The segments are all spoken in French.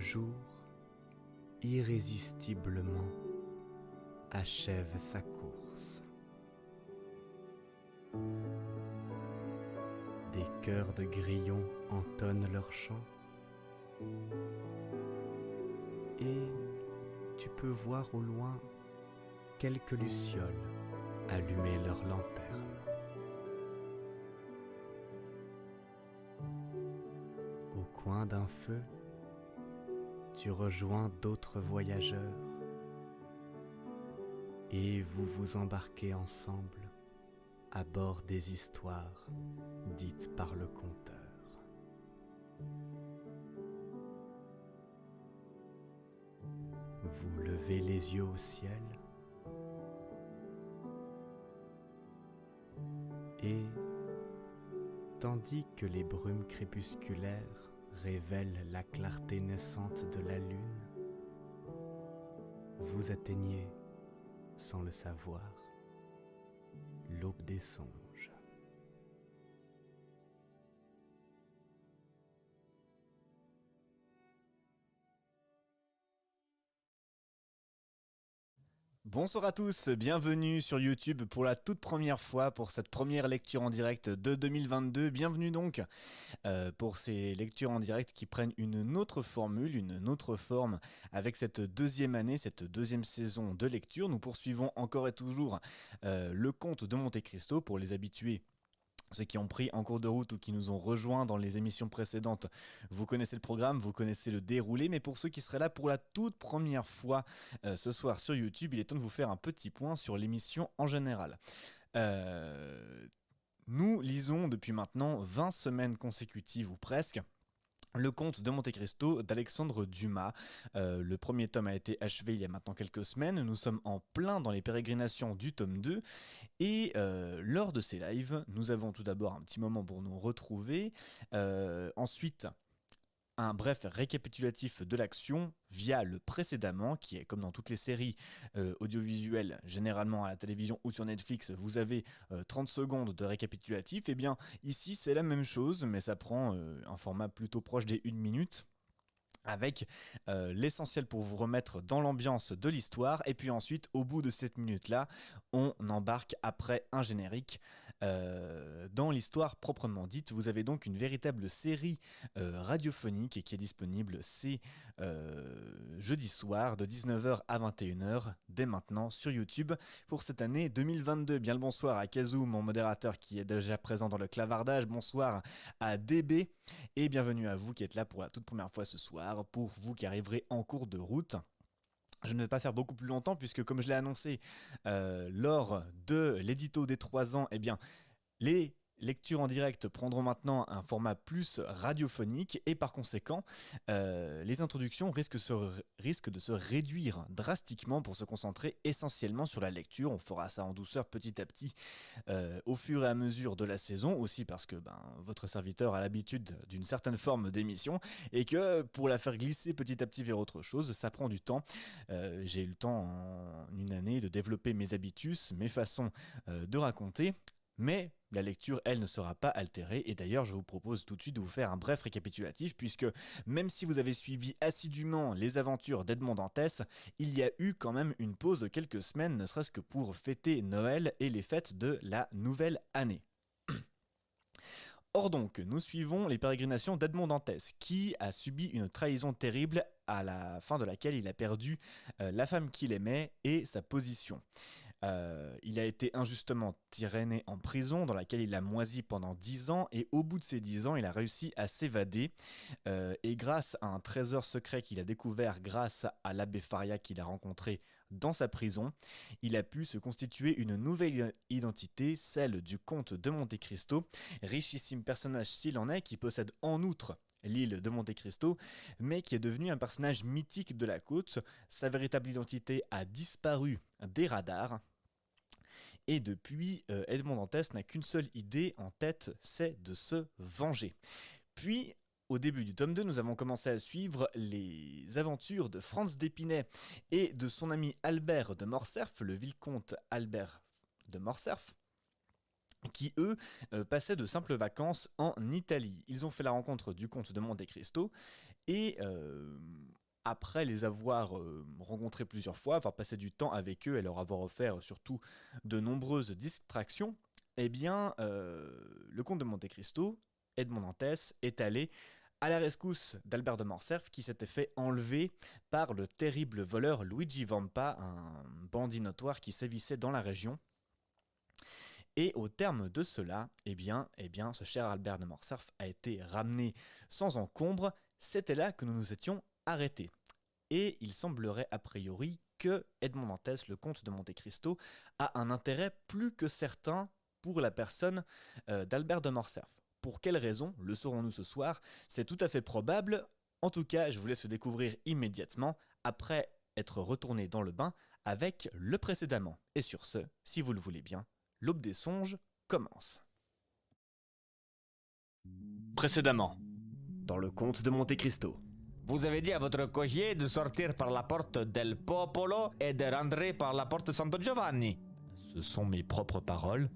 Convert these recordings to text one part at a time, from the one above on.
jour, irrésistiblement, achève sa course. Des chœurs de grillons entonnent leur chant et tu peux voir au loin quelques lucioles allumer leurs lanternes. Au coin d'un feu, tu rejoins d'autres voyageurs et vous vous embarquez ensemble à bord des histoires dites par le conteur. Vous levez les yeux au ciel et, tandis que les brumes crépusculaires révèlent la clarté naissante de la lune, vous atteignez, sans le savoir, l'aube des songes. Bonsoir à tous, bienvenue sur YouTube pour la toute première fois pour cette première lecture en direct de 2022. Bienvenue donc pour ces lectures en direct qui prennent une autre formule, une autre forme avec cette deuxième année, cette deuxième saison de lecture. Nous poursuivons encore et toujours le conte de Monte Cristo pour les habitués. Ceux qui ont pris en cours de route ou qui nous ont rejoints dans les émissions précédentes, vous connaissez le programme, vous connaissez le déroulé, mais pour ceux qui seraient là pour la toute première fois ce soir sur YouTube, il est temps de vous faire un petit point sur l'émission en général. Nous lisons depuis maintenant 20 semaines consécutives ou presque le conte de Monte Cristo d'Alexandre Dumas. Le premier tome a été achevé il y a maintenant quelques semaines. Nous sommes en plein dans les pérégrinations du tome 2. Et lors de ces lives, nous avons tout d'abord un petit moment pour nous retrouver. Ensuite, un bref récapitulatif de l'action via le précédemment, qui est comme dans toutes les séries audiovisuelles, généralement à la télévision ou sur Netflix, vous avez 30 secondes de récapitulatif. Et bien ici c'est la même chose, mais ça prend un format plutôt proche des 1 minute, avec l'essentiel pour vous remettre dans l'ambiance de l'histoire. Et puis ensuite, au bout de cette minute-là, on embarque après un générique dans l'histoire proprement dite. Vous avez donc une véritable série radiophonique qui est disponible ces jeudis soirs de 19h à 21h dès maintenant sur YouTube pour cette année 2022. Bien le bonsoir à Kazoo, mon modérateur qui est déjà présent dans le clavardage. Bonsoir à DB et bienvenue à vous qui êtes là pour la toute première fois ce soir, pour vous qui arriverez en cours de route. Je ne vais pas faire beaucoup plus longtemps puisque comme je l'ai annoncé lors de l'édito des 3 ans, eh bien les lectures en direct prendront maintenant un format plus radiophonique et par conséquent les introductions risquent de se réduire drastiquement pour se concentrer essentiellement sur la lecture. On fera ça en douceur petit à petit au fur et à mesure de la saison, aussi parce que votre serviteur a l'habitude d'une certaine forme d'émission et que pour la faire glisser petit à petit vers autre chose, ça prend du temps. J'ai eu le temps en une année de développer mes habitus, mes façons de raconter, mais la lecture, elle, ne sera pas altérée. Et d'ailleurs, je vous propose tout de suite de vous faire un bref récapitulatif, puisque même si vous avez suivi assidûment les aventures d'Edmond Dantès, il y a eu quand même une pause de quelques semaines, ne serait-ce que pour fêter Noël et les fêtes de la nouvelle année. Or donc, nous suivons les pérégrinations d'Edmond Dantès, qui a subi une trahison terrible à la fin de laquelle il a perdu la femme qu'il aimait et sa position. Il a été injustement tyranné en prison dans laquelle il a moisi pendant 10 ans et au bout de ces 10 ans il a réussi à s'évader et grâce à un trésor secret qu'il a découvert grâce à l'abbé Faria qu'il a rencontré dans sa prison, il a pu se constituer une nouvelle identité, celle du comte de Monte Cristo, richissime personnage s'il en est, qui possède en outre l'île de Monte Cristo, mais qui est devenu un personnage mythique de la côte. Sa véritable identité a disparu des radars. Et depuis, Edmond Dantès n'a qu'une seule idée en tête, c'est de se venger. Puis, au début du tome 2, nous avons commencé à suivre les aventures de Franz d'Épinay et de son ami Albert de Morcerf, le vicomte Albert de Morcerf, qui eux passaient de simples vacances en Italie. Ils ont fait la rencontre du comte de Monte Cristo et après les avoir rencontrés plusieurs fois, avoir passé du temps avec eux et leur avoir offert surtout de nombreuses distractions, eh bien le comte de Monte Cristo, Edmond Dantès, est allé à la rescousse d'Albert de Morcerf qui s'était fait enlever par le terrible voleur Luigi Vampa, un bandit notoire qui sévissait dans la région. Et au terme de cela, eh bien, ce cher Albert de Morcerf a été ramené sans encombre. C'était là que nous nous étions arrêtés. Et il semblerait a priori que Edmond Dantès, le comte de Monte Cristo, a un intérêt plus que certain pour la personne d'Albert de Morcerf. Pour quelle raison, le saurons-nous ce soir? C'est tout à fait probable. En tout cas, je vous laisse le découvrir immédiatement, après être retourné dans le bain avec le précédemment. Et sur ce, si vous le voulez bien, l'Aube des songes commence. Précédemment, dans le comte de Monte Cristo. Vous avez dit à votre cocher de sortir par la porte del Popolo et de rentrer par la porte Santo Giovanni. Ce sont mes propres paroles.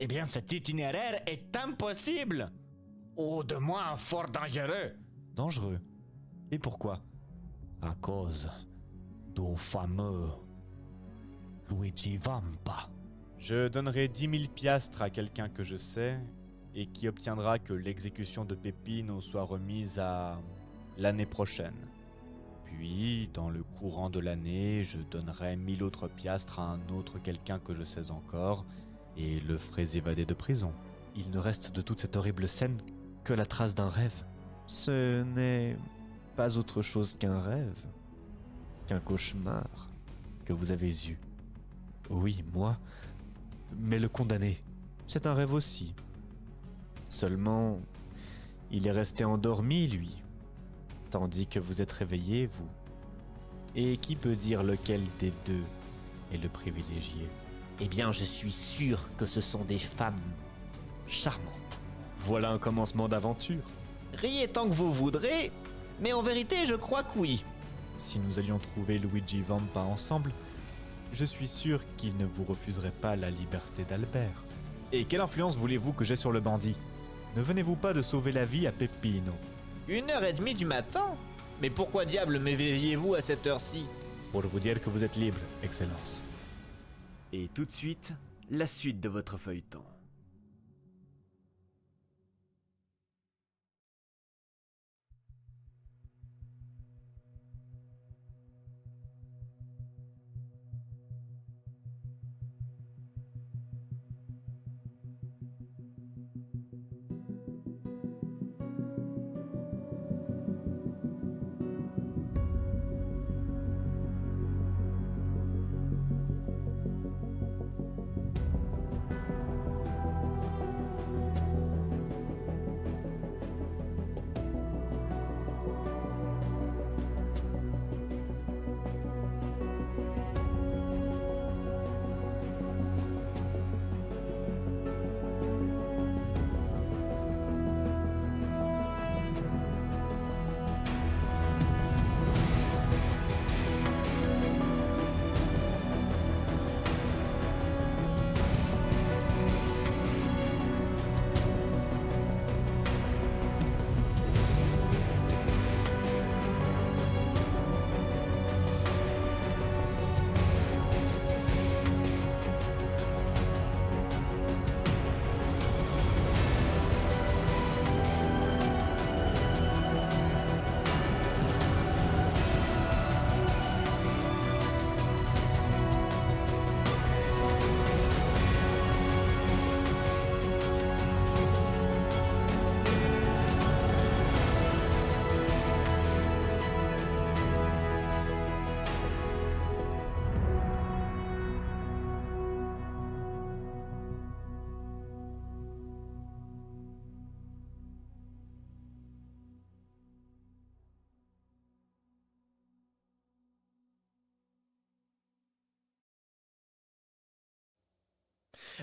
Eh bien, cet itinéraire est impossible. Ou de moins fort dangereux. Dangereux? Et pourquoi? À cause du fameux Luigi Vampa. Je donnerai 10 000 piastres à quelqu'un que je sais et qui obtiendra que l'exécution de Peppino soit remise à l'année prochaine. Puis, dans le courant de l'année, je donnerai 1000 autres piastres à un autre quelqu'un que je sais encore et le ferai évader de prison. Il ne reste de toute cette horrible scène que la trace d'un rêve. Ce n'est pas autre chose qu'un rêve, qu'un cauchemar que vous avez eu. Oui, moi, mais le condamné, c'est un rêve aussi. Seulement, il est resté endormi, lui, tandis que vous êtes réveillé, vous. Et qui peut dire lequel des deux est le privilégié? Eh bien, je suis sûr que ce sont des femmes charmantes. Voilà un commencement d'aventure. Riez tant que vous voudrez, mais en vérité, je crois que oui. Si nous allions trouver Luigi Vampa ensemble, je suis sûr qu'il ne vous refuserait pas la liberté d'Albert. Et quelle influence voulez-vous que j'aie sur le bandit? Ne venez-vous pas de sauver la vie à Peppino? 1h30 du matin? Mais pourquoi diable m'éveillez-vous à cette heure-ci? Pour vous dire que vous êtes libre, Excellence. Et tout de suite, la suite de votre feuilleton.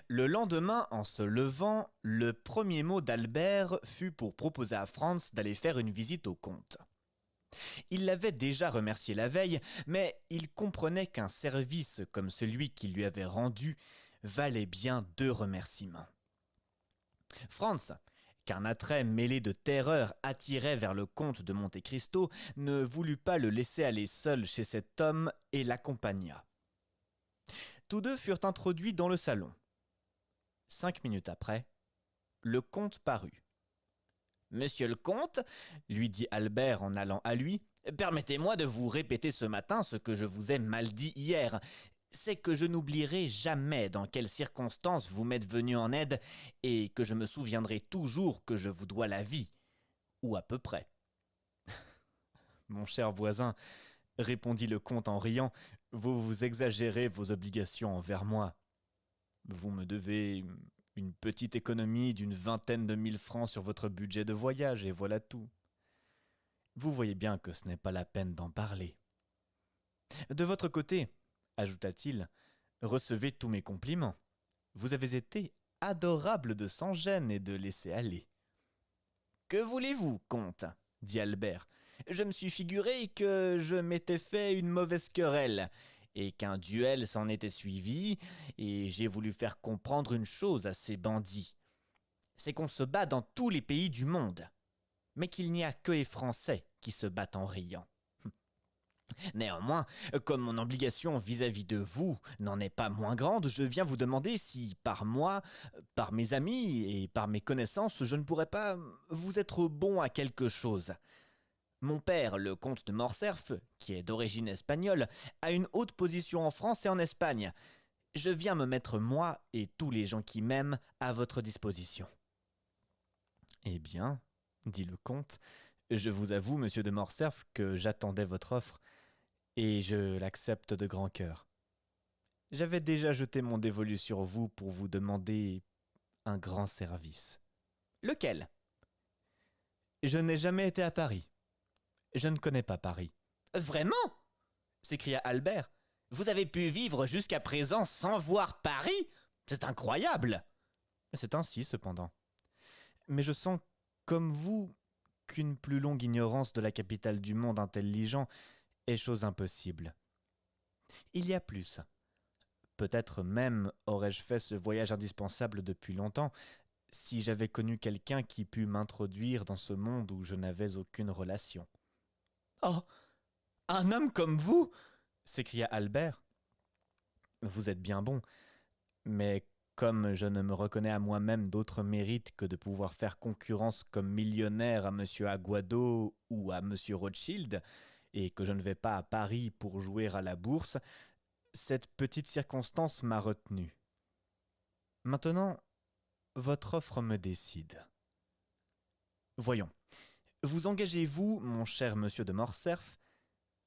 Le lendemain, en se levant, le premier mot d'Albert fut pour proposer à Franz d'aller faire une visite au comte. Il l'avait déjà remercié la veille, mais il comprenait qu'un service comme celui qu'il lui avait rendu valait bien 2 remerciements. Franz, qu'un attrait mêlé de terreur attirait vers le comte de Monte Cristo, ne voulut pas le laisser aller seul chez cet homme et l'accompagna. Tous deux furent introduits dans le salon. 5 minutes après, le comte parut. « Monsieur le comte, lui dit Albert en allant à lui, permettez-moi de vous répéter ce matin ce que je vous ai mal dit hier. C'est que je n'oublierai jamais dans quelles circonstances vous m'êtes venu en aide et que je me souviendrai toujours que je vous dois la vie, ou à peu près. » « Mon cher voisin, répondit le comte en riant, vous exagérez vos obligations envers moi. Vous me devez une petite économie d'une 20aine de 1000 francs sur votre budget de voyage, et voilà tout. Vous voyez bien que ce n'est pas la peine d'en parler. De votre côté, ajouta-t-il, recevez tous mes compliments. Vous avez été adorable de sans gêne et de laisser aller. Que voulez-vous, comte, dit Albert. Je me suis figuré que je m'étais fait une mauvaise querelle, et qu'un duel s'en était suivi, et j'ai voulu faire comprendre une chose à ces bandits. C'est qu'on se bat dans tous les pays du monde, mais qu'il n'y a que les Français qui se battent en riant. Néanmoins, comme mon obligation vis-à-vis de vous n'en est pas moins grande, je viens vous demander si, par moi, par mes amis et par mes connaissances, je ne pourrais pas vous être bon à quelque chose. Mon père, le comte de Morcerf, qui est d'origine espagnole, a une haute position en France et en Espagne. Je viens me mettre, moi et tous les gens qui m'aiment, à votre disposition. » « Eh bien, dit le comte, je vous avoue, monsieur de Morcerf, que j'attendais votre offre, et je l'accepte de grand cœur. J'avais déjà jeté mon dévolu sur vous pour vous demander un grand service. »« Lequel ?»« Je n'ai jamais été à Paris. Je ne connais pas Paris. »« Vraiment ?» s'écria Albert. « Vous avez pu vivre jusqu'à présent sans voir Paris ? C'est incroyable !»« C'est ainsi, cependant. Mais je sens, comme vous, qu'une plus longue ignorance de la capitale du monde intelligent est chose impossible. Il y a plus. Peut-être même aurais-je fait ce voyage indispensable depuis longtemps, si j'avais connu quelqu'un qui pût m'introduire dans ce monde où je n'avais aucune relation. »« Oh, un homme comme vous !» s'écria Albert. « Vous êtes bien bon, mais comme je ne me reconnais à moi-même d'autre mérite que de pouvoir faire concurrence comme millionnaire à M. Aguado ou à M. Rothschild, et que je ne vais pas à Paris pour jouer à la bourse, cette petite circonstance m'a retenu. Maintenant, votre offre me décide. Voyons, vous engagez-vous, mon cher monsieur de Morcerf,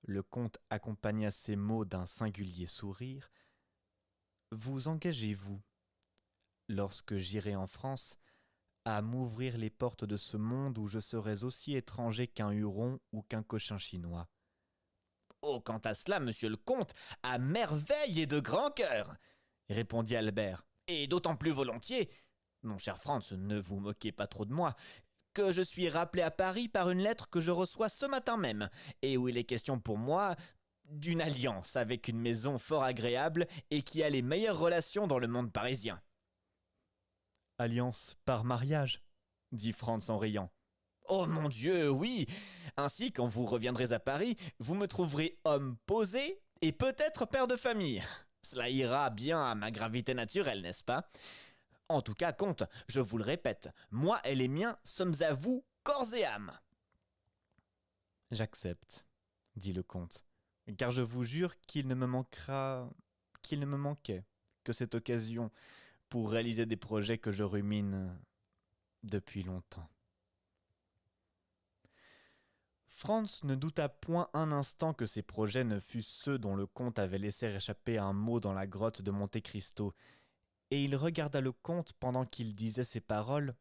le comte accompagna ces mots d'un singulier sourire, vous engagez-vous, lorsque j'irai en France, à m'ouvrir les portes de ce monde où je serais aussi étranger qu'un Huron ou qu'un Cochin chinois. »« Oh, quant à cela, monsieur le comte, à merveille et de grand cœur !» répondit Albert. « Et d'autant plus volontiers, mon cher Franz, ne vous moquez pas trop de moi, que je suis rappelé à Paris par une lettre que je reçois ce matin même, et où il est question pour moi d'une alliance avec une maison fort agréable et qui a les meilleures relations dans le monde parisien. »« Alliance par mariage ?» dit Franz en riant. « Oh mon Dieu, oui ! Ainsi, quand vous reviendrez à Paris, vous me trouverez homme posé et peut-être père de famille. Cela ira bien à ma gravité naturelle, n'est-ce pas ? En tout cas, comte, je vous le répète, moi et les miens sommes à vous corps et âme. »« J'accepte, dit le comte, car je vous jure qu'il ne me manquait que cette occasion pour réaliser des projets que je rumine depuis longtemps. » Franz ne douta point un instant que ces projets ne fussent ceux dont le comte avait laissé échapper un mot dans la grotte de Monte Cristo, et il regarda le comte pendant qu'il disait ces paroles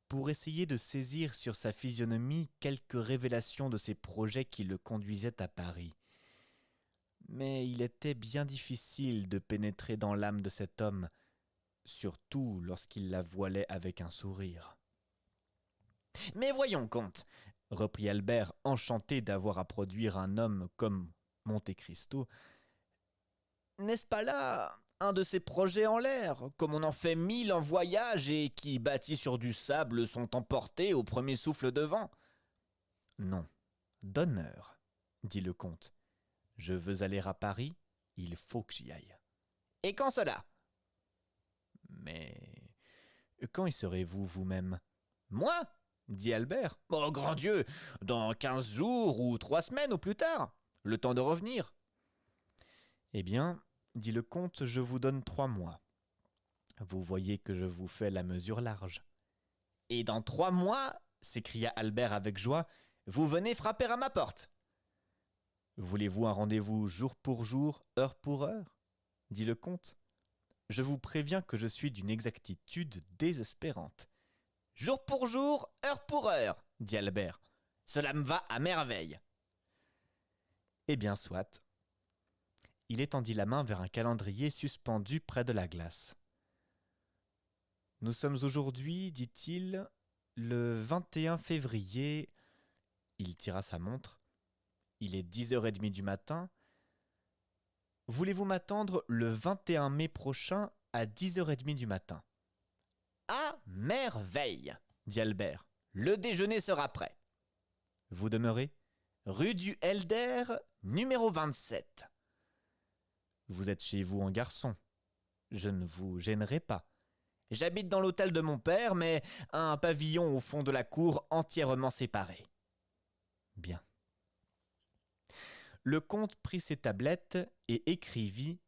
pour essayer de saisir sur sa physionomie quelques révélations de ces projets qui le conduisaient à Paris. Mais il était bien difficile de pénétrer dans l'âme de cet homme, surtout lorsqu'il la voilait avec un sourire. « Mais voyons, comte, » reprit Albert, enchanté d'avoir à produire un homme comme Monte Cristo, « n'est-ce pas là un de ces projets en l'air, comme on en fait 1000 en voyage et qui, bâtis sur du sable, sont emportés au premier souffle de vent. Non, d'honneur, dit le comte. Je veux aller à Paris, il faut que j'y aille. Et quand cela? Mais quand y serez-vous vous-même? Moi? Dit Albert. Oh grand Dieu, dans 15 jours ou 3 semaines au plus tard, le temps de revenir. Eh bien, dit le comte, je vous donne 3 mois. Vous voyez que je vous fais la mesure large. Et dans 3 mois, s'écria Albert avec joie, vous venez frapper à ma porte. voulez-vous un rendez-vous jour pour jour, heure pour heure? Dit le comte. Je vous préviens que je suis d'une exactitude désespérante. Jour pour jour, heure pour heure, dit Albert. Cela me va à merveille. Eh bien, soit. Il étendit la main vers un calendrier suspendu près de la glace. Nous sommes aujourd'hui, dit-il, le 21 février. Il tira sa montre. Il est 10h30 du matin. Voulez-vous m'attendre le 21 mai prochain à 10h30 du matin? À merveille, dit Albert. Le déjeuner sera prêt. Vous demeurez? Rue du Helder, numéro 27. Vous êtes chez vous en garçon. Je ne vous gênerai pas. J'habite dans l'hôtel de mon père, mais un pavillon au fond de la cour entièrement séparé. Bien. Le comte prit ses tablettes et écrivit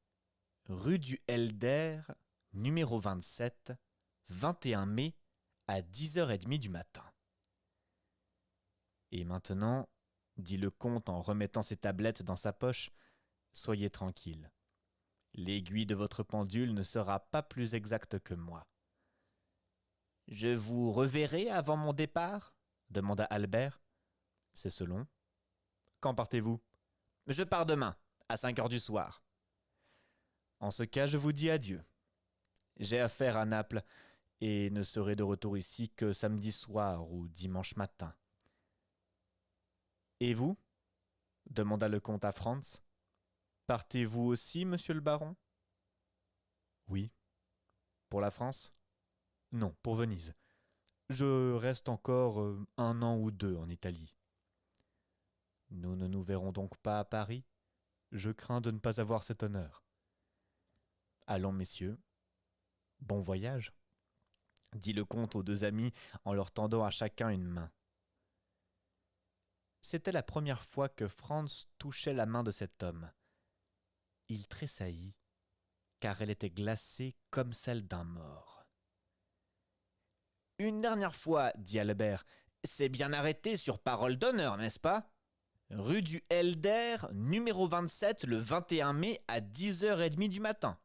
rue du Helder, numéro 27, 21 mai, à 10h30 du matin. Et maintenant, dit le comte en remettant ses tablettes dans sa poche, soyez tranquille. L'aiguille de votre pendule ne sera pas plus exacte que moi. Je vous reverrai avant mon départ? Demanda Albert. C'est selon. Quand partez-vous? Je pars demain, à 5h du soir. En ce cas, je vous dis adieu. J'ai affaire à Naples et ne serai de retour ici que samedi soir ou dimanche matin. Et vous? Demanda le comte à Franz. Partez-vous aussi, monsieur le baron? Oui. Pour la France? Non, pour Venise. Je reste encore 1 an ou 2 en Italie. Nous ne nous verrons donc pas à Paris? Je crains de ne pas avoir cet honneur. Allons, messieurs. Bon voyage, dit le comte aux 2 amis en leur tendant à chacun une main. C'était la première fois que Franz touchait la main de cet homme. Il tressaillit, car elle était glacée comme celle d'un mort. Une dernière fois, dit Albert, c'est bien arrêté sur parole d'honneur, n'est-ce pas? Rue du Helder, numéro 27, le 21 mai à 10h30 du matin.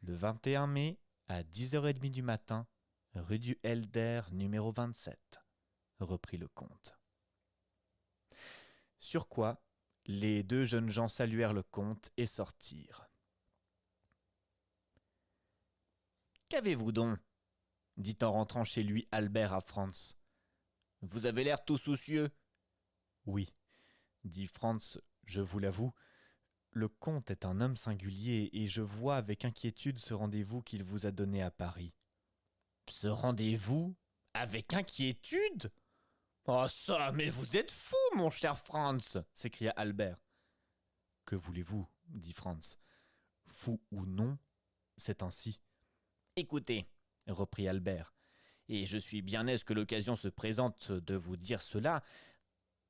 Le 21 mai à 10h30 du matin, rue du Helder, numéro 27, reprit le comte. Sur quoi, les 2 jeunes gens saluèrent le comte et sortirent. Qu'avez-vous donc? Dit en rentrant chez lui Albert à Franz. Vous avez l'air tout soucieux. Oui, dit Franz, je vous l'avoue, le comte est un homme singulier et je vois avec inquiétude ce rendez-vous qu'il vous a donné à Paris. Ce rendez-vous? Avec inquiétude? Oh ça, mais vous êtes fou, mon cher Franz, s'écria Albert. Que voulez-vous, dit Franz. Fou ou non, c'est ainsi. Écoutez, reprit Albert, et je suis bien aise que l'occasion se présente de vous dire cela,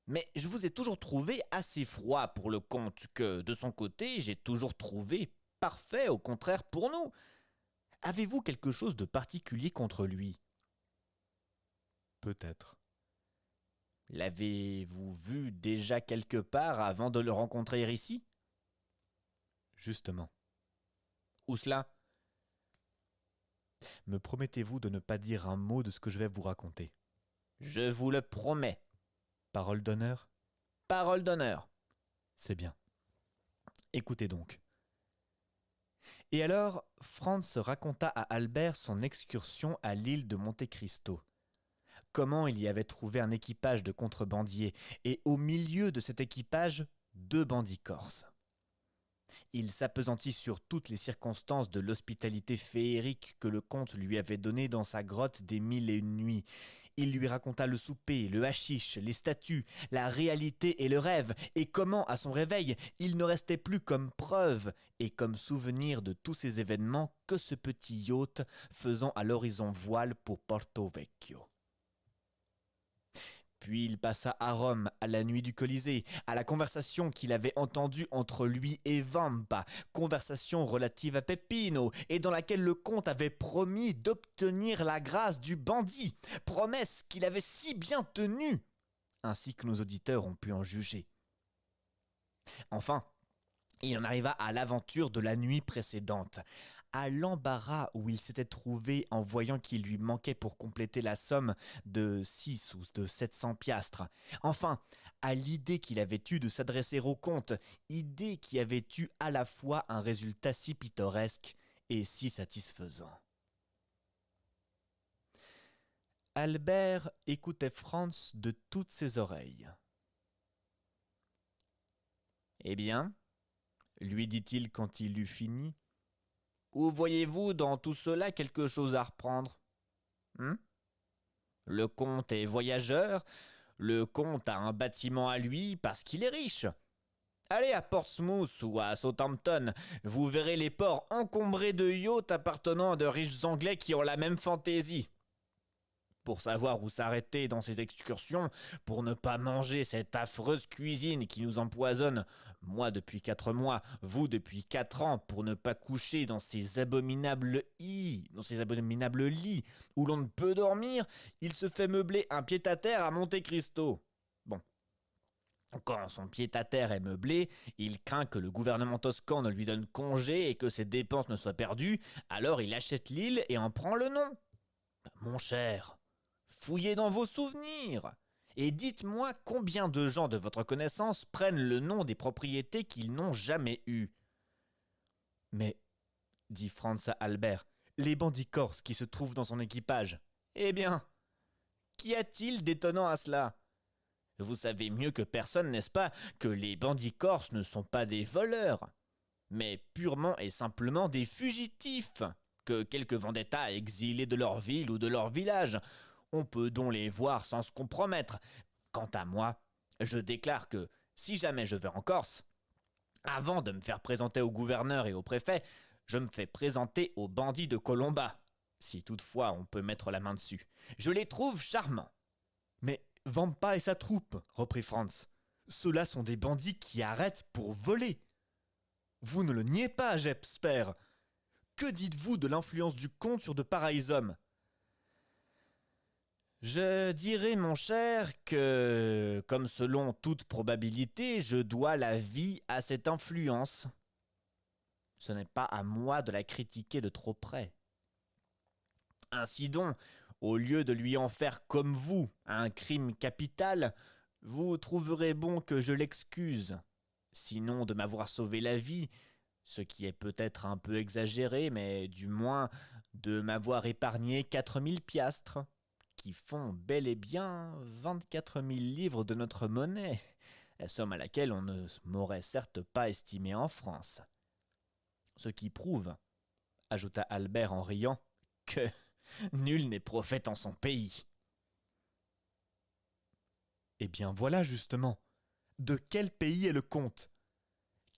mais je vous ai toujours trouvé assez froid pour le comte que, de son côté, j'ai toujours trouvé parfait, au contraire pour nous. Avez-vous quelque chose de particulier contre lui? Peut-être. L'avez-vous vu déjà quelque part avant de le rencontrer ici? Justement. Où cela? Me promettez-vous de ne pas dire un mot de ce que je vais vous raconter? Je vous le promets. Parole d'honneur? Parole d'honneur. C'est bien. Écoutez donc. Et alors, Franz raconta à Albert son excursion à l'île de Monte Cristo. Comment il y avait trouvé un équipage de contrebandiers, et au milieu de cet équipage, 2 bandits corses. Il s'appesantit sur toutes les circonstances de l'hospitalité féerique que le comte lui avait donnée dans sa grotte des 1001 nuits. Il lui raconta le souper, le haschisch, les statues, la réalité et le rêve, et comment, à son réveil, il ne restait plus comme preuve et comme souvenir de tous ces événements que ce petit yacht faisant à l'horizon voile pour Porto Vecchio. Puis il passa à Rome, à la nuit du Colisée, à la conversation qu'il avait entendue entre lui et Vampa, conversation relative à Peppino, et dans laquelle le comte avait promis d'obtenir la grâce du bandit, promesse qu'il avait si bien tenue, ainsi que nos auditeurs ont pu en juger. Enfin, il en arriva à l'aventure de la nuit précédente, à l'embarras où il s'était trouvé en voyant qu'il lui manquait pour compléter la somme de 6 ou de 700 piastres. Enfin, à l'idée qu'il avait eue de s'adresser au comte, idée qui avait eu à la fois un résultat si pittoresque et si satisfaisant. Albert écoutait Franz de toutes ses oreilles. « Eh bien, lui dit-il quand il eut fini, où voyez-vous dans tout cela quelque chose à reprendre ? Le comte est voyageur, le comte a un bâtiment à lui parce qu'il est riche. Allez à Portsmouth ou à Southampton, vous verrez les ports encombrés de yachts appartenant à de riches Anglais qui ont la même fantaisie. Pour savoir où s'arrêter dans ces excursions, pour ne pas manger cette affreuse cuisine qui nous empoisonne, moi depuis 4 mois, vous depuis 4 ans, pour ne pas coucher dans ces abominables lits, où l'on ne peut dormir, il se fait meubler un pied-à-terre à Monte Cristo. Bon. Quand son pied-à-terre est meublé, il craint que le gouvernement toscan ne lui donne congé et que ses dépenses ne soient perdues, alors il achète l'île et en prend le nom. Mon cher, fouillez dans vos souvenirs et dites-moi combien de gens de votre connaissance prennent le nom des propriétés qu'ils n'ont jamais eues. Mais, dit Franz à Albert, les bandits corses qui se trouvent dans son équipage, eh bien, qu'y a-t-il d'étonnant à cela ? Vous savez mieux que personne, n'est-ce pas, que les bandits corses ne sont pas des voleurs, mais purement et simplement des fugitifs, que quelques vendettas exilés de leur ville ou de leur village. On peut donc les voir sans se compromettre. Quant à moi, je déclare que, si jamais je vais en Corse, avant de me faire présenter au gouverneur et au préfet, je me fais présenter aux bandits de Colomba, si toutefois on peut mettre la main dessus. Je les trouve charmants. Mais Vampa et sa troupe, reprit Franz, ceux-là sont des bandits qui arrêtent pour voler. Vous ne le niez pas, j'espère. Que dites-vous de l'influence du comte sur de pareils hommes ? Je dirais, mon cher, que, comme selon toute probabilité, je dois la vie à cette influence. Ce n'est pas à moi de la critiquer de trop près. Ainsi donc, au lieu de lui en faire comme vous un crime capital, vous trouverez bon que je l'excuse, sinon de m'avoir sauvé la vie, ce qui est peut-être un peu exagéré, mais du moins de m'avoir épargné 4000 piastres, qui font bel et bien 24 000 livres de notre monnaie, somme à laquelle on ne m'aurait certes pas estimé en France. Ce qui prouve, ajouta Albert en riant, que nul n'est prophète en son pays. Eh bien voilà justement, de quel pays est le comte ?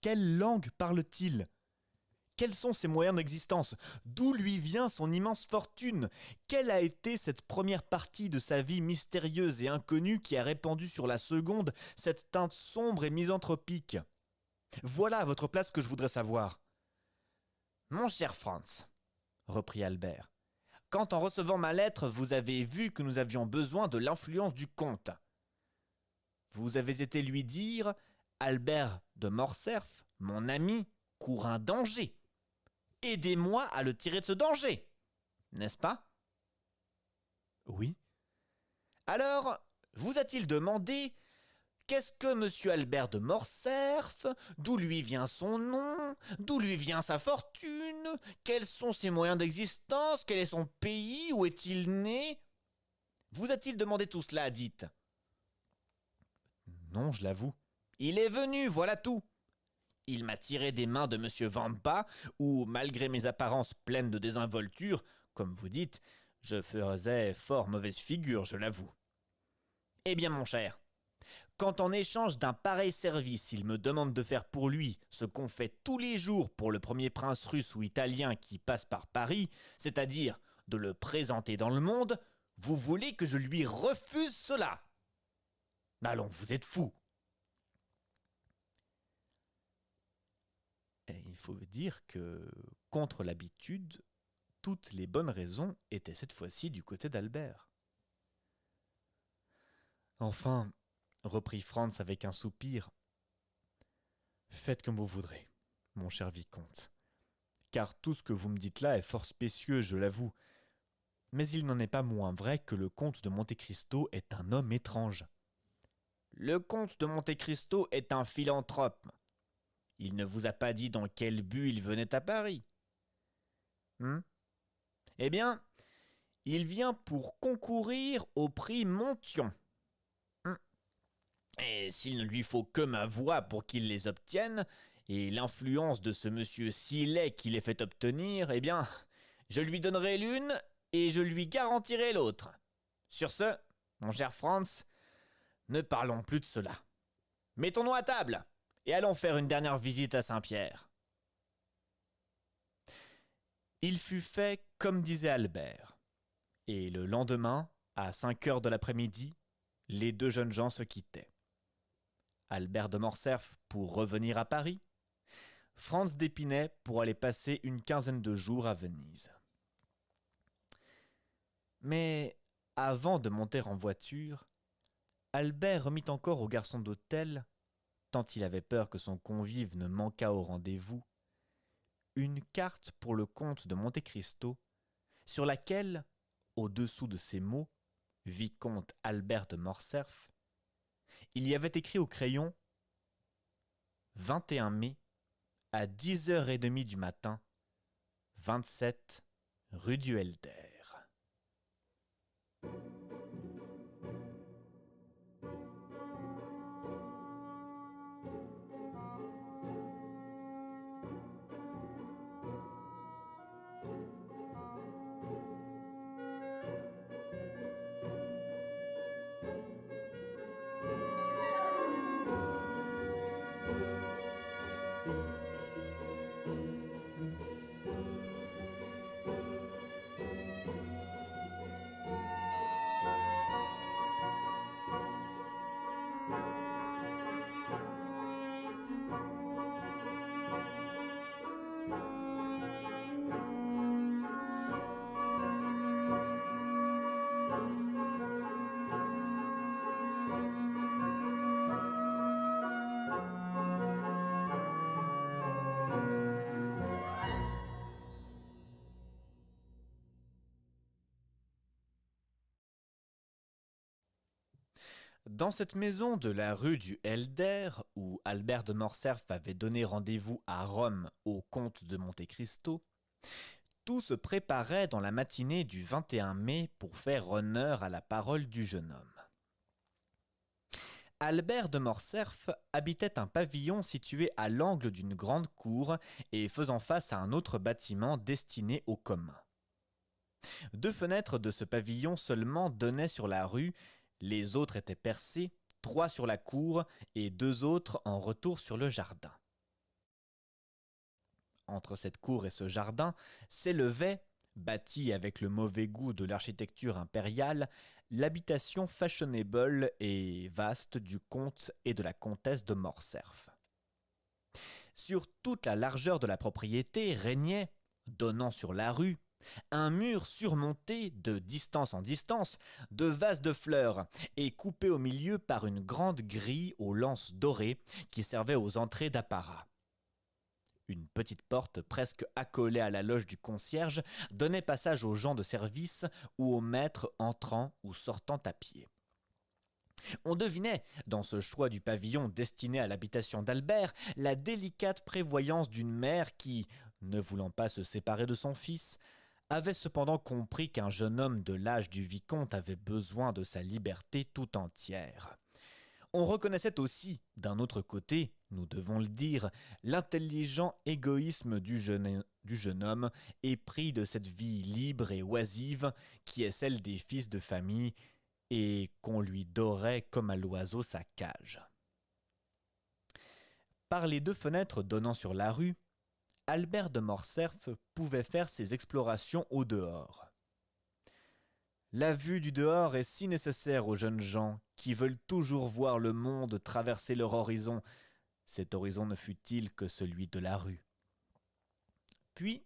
Quelle langue parle-t-il ? Quels sont ses moyens d'existence ? D'où lui vient son immense fortune ? Quelle a été cette première partie de sa vie mystérieuse et inconnue qui a répandu sur la seconde cette teinte sombre et misanthropique ? Voilà à votre place que je voudrais savoir. Mon cher Franz, reprit Albert, quand en recevant ma lettre, vous avez vu que nous avions besoin de l'influence du comte. Vous avez été lui dire, Albert de Morcerf, mon ami, court un danger. Aidez-moi à le tirer de ce danger, n'est-ce pas ? Oui. Alors, vous a-t-il demandé qu'est-ce que monsieur Albert de Morcerf, d'où lui vient son nom, d'où lui vient sa fortune, quels sont ses moyens d'existence, quel est son pays, où est-il né ? Vous a-t-il demandé tout cela, dites ? Non, je l'avoue. Il est venu, voilà tout. il m'a tiré des mains de monsieur Vampa, où, malgré mes apparences pleines de désinvolture, comme vous dites, je faisais fort mauvaise figure, je l'avoue. Eh bien, mon cher, quand en échange d'un pareil service, il me demande de faire pour lui ce qu'on fait tous les jours pour le premier prince russe ou italien qui passe par Paris, c'est-à-dire de le présenter dans le monde, vous voulez que je lui refuse cela? Allons, vous êtes fou. Et il faut dire que, contre l'habitude, toutes les bonnes raisons étaient cette fois-ci du côté d'Albert. Enfin, reprit Franz avec un soupir, faites comme vous voudrez, mon cher vicomte, car tout ce que vous me dites là est fort spécieux, je l'avoue, mais il n'en est pas moins vrai que le comte de Monte Cristo est un homme étrange. Le comte de Monte Cristo est un philanthrope. Il ne vous a pas dit dans quel but il venait à Paris. Eh bien, il vient pour concourir au prix Monthyon. Et s'il ne lui faut que ma voix pour qu'il les obtienne, et l'influence de ce monsieur si laid qui les fait obtenir, eh bien, je lui donnerai l'une et je lui garantirai l'autre. Sur ce, mon cher Franz, ne parlons plus de cela. Mettons-nous à table et allons faire une dernière visite à Saint-Pierre. Il fut fait comme disait Albert, et le lendemain, à 5 heures de l'après-midi, les deux jeunes gens se quittaient. Albert de Morcerf pour revenir à Paris, Franz d'Épinay pour aller passer une quinzaine de jours à Venise. Mais avant de monter en voiture, Albert remit encore au garçon d'hôtel, tant il avait peur que son convive ne manquât au rendez-vous, une carte pour le comte de Monte Cristo, sur laquelle, au-dessous de ces mots, Vicomte Albert de Morcerf, il y avait écrit au crayon 21 mai à 10h30 du matin, 27 rue du Helder. Dans cette maison de la rue du Helder, où Albert de Morcerf avait donné rendez-vous à Rome au comte de Monte Cristo, tout se préparait dans la matinée du 21 mai pour faire honneur à la parole du jeune homme. Albert de Morcerf habitait un pavillon situé à l'angle d'une grande cour et faisant face à un autre bâtiment destiné au commun. 2 fenêtres de ce pavillon seulement donnaient sur la rue. Les autres étaient percées, 3 sur la cour et 2 autres en retour sur le jardin. Entre cette cour et ce jardin s'élevait, bâtie avec le mauvais goût de l'architecture impériale, l'habitation fashionable et vaste du comte et de la comtesse de Morcerf. Sur toute la largeur de la propriété régnait, donnant sur la rue, un mur surmonté, de distance en distance, de vases de fleurs et coupé au milieu par une grande grille aux lances dorées qui servait aux entrées d'apparat. Une petite porte presque accolée à la loge du concierge donnait passage aux gens de service ou aux maîtres entrant ou sortant à pied. On devinait, dans ce choix du pavillon destiné à l'habitation d'Albert, la délicate prévoyance d'une mère qui, ne voulant pas se séparer de son fils, avait cependant compris qu'un jeune homme de l'âge du vicomte avait besoin de sa liberté tout entière. On reconnaissait aussi, d'un autre côté, nous devons le dire, l'intelligent égoïsme du jeune homme, épris de cette vie libre et oisive qui est celle des fils de famille, et qu'on lui dorait comme à l'oiseau sa cage. Par les 2 fenêtres donnant sur la rue, Albert de Morcerf pouvait faire ses explorations au dehors. La vue du dehors est si nécessaire aux jeunes gens qui veulent toujours voir le monde traverser leur horizon, cet horizon ne fût-il que celui de la rue. Puis,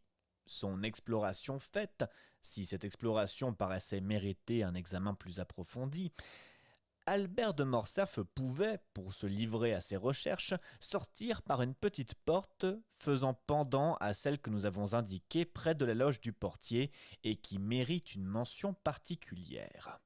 son exploration faite, si cette exploration paraissait mériter un examen plus approfondi, Albert de Morcerf pouvait, pour se livrer à ses recherches, sortir par une petite porte faisant pendant à celle que nous avons indiquée près de la loge du portier et qui mérite une mention particulière.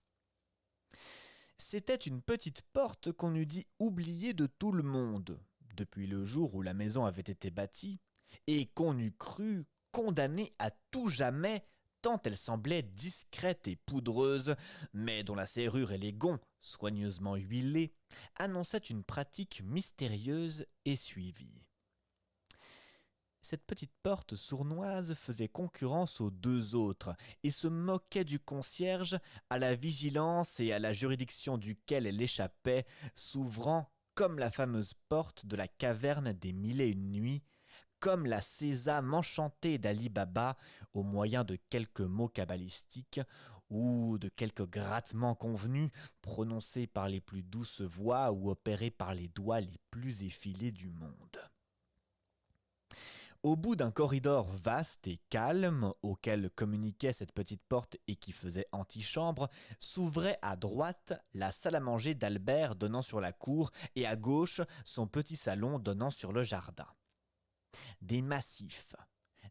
C'était une petite porte qu'on eût dit oubliée de tout le monde, depuis le jour où la maison avait été bâtie, et qu'on eût cru condamnée à tout jamais, tant elle semblait discrète et poudreuse, mais dont la serrure et les gonds, soigneusement huilés, annonçaient une pratique mystérieuse et suivie. Cette petite porte sournoise faisait concurrence aux 2 autres et se moquait du concierge, à la vigilance et à la juridiction duquel elle échappait, s'ouvrant comme la fameuse porte de la caverne des 1001 nuits, comme la sésame enchantée d'Ali Baba au moyen de quelques mots cabalistiques ou de quelques grattements convenus prononcés par les plus douces voix ou opérés par les doigts les plus effilés du monde. Au bout d'un corridor vaste et calme, auquel communiquait cette petite porte et qui faisait antichambre, s'ouvrait à droite la salle à manger d'Albert donnant sur la cour et à gauche son petit salon donnant sur le jardin. Des massifs,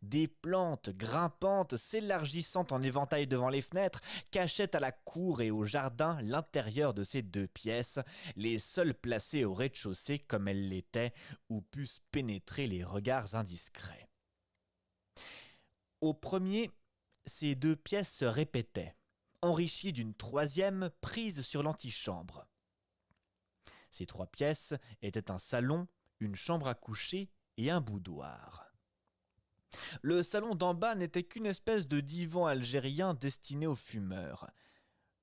des plantes grimpantes s'élargissant en éventail devant les fenêtres cachaient à la cour et au jardin l'intérieur de ces 2 pièces, les seules placées au rez-de-chaussée comme elles l'étaient, où pussent pénétrer les regards indiscrets. Au premier, ces 2 pièces se répétaient, enrichies d'une 3e prise sur l'antichambre. Ces 3 pièces étaient un salon, une chambre à coucher et un boudoir. Le salon d'en bas n'était qu'une espèce de divan algérien destiné aux fumeurs.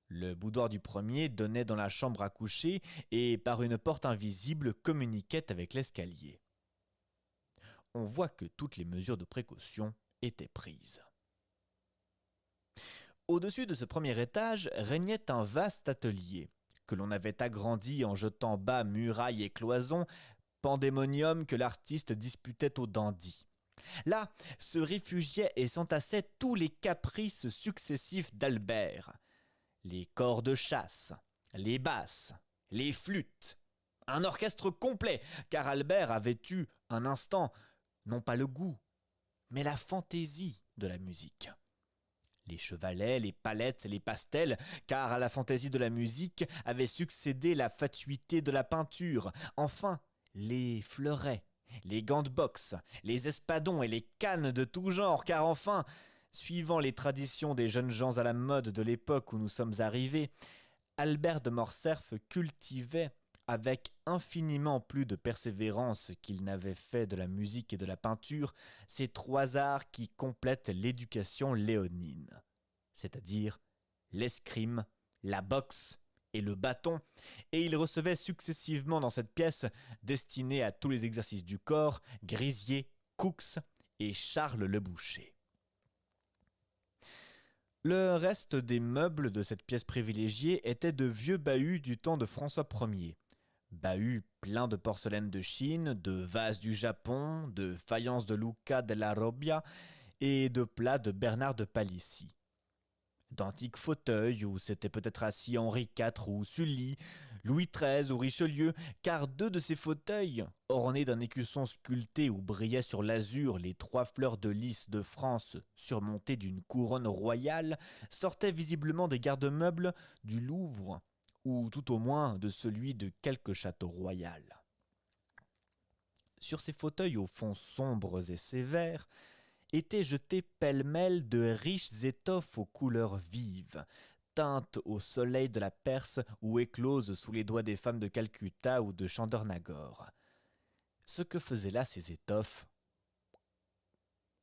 Le boudoir du premier donnait dans la chambre à coucher et, par une porte invisible, communiquait avec l'escalier. On voit que toutes les mesures de précaution étaient prises. Au-dessus de ce premier étage régnait un vaste atelier, que l'on avait agrandi en jetant bas murailles et cloisons, pandémonium que l'artiste disputait au dandy. Là se réfugiaient et s'entassaient tous les caprices successifs d'Albert. Les corps de chasse, les basses, les flûtes. Un orchestre complet, car Albert avait eu un instant, non pas le goût, mais la fantaisie de la musique. Les chevalets, les palettes, les pastels, car à la fantaisie de la musique avait succédé la fatuité de la peinture. Enfin, les fleurets, les gants de boxe, les espadons et les cannes de tout genre, car enfin, suivant les traditions des jeunes gens à la mode de l'époque où nous sommes arrivés, Albert de Morcerf cultivait, avec infiniment plus de persévérance qu'il n'avait fait de la musique et de la peinture, ces 3 arts qui complètent l'éducation léonine, c'est-à-dire l'escrime, la boxe et le bâton, et il recevait successivement dans cette pièce, destinée à tous les exercices du corps, Grisier, Coux et Charles le Boucher. Le reste des meubles de cette pièce privilégiée étaient de vieux bahuts du temps de François Ier. Bahuts pleins de porcelaine de Chine, de vases du Japon, de faïences de Luca della Robbia et de plats de Bernard de Palissy. D'antiques fauteuils où s'était peut-être assis Henri IV ou Sully, Louis XIII ou Richelieu, car 2 de ces fauteuils, ornés d'un écusson sculpté où brillaient sur l'azur les 3 fleurs de lys de France surmontées d'une couronne royale, sortaient visiblement des garde-meubles du Louvre, ou tout au moins de celui de quelque château royal. Sur ces fauteuils aux fonds sombres et sévères, étaient jetés pêle-mêle de riches étoffes aux couleurs vives, teintes au soleil de la Perse ou écloses sous les doigts des femmes de Calcutta ou de Chandernagore. Ce que faisaient là ces étoffes,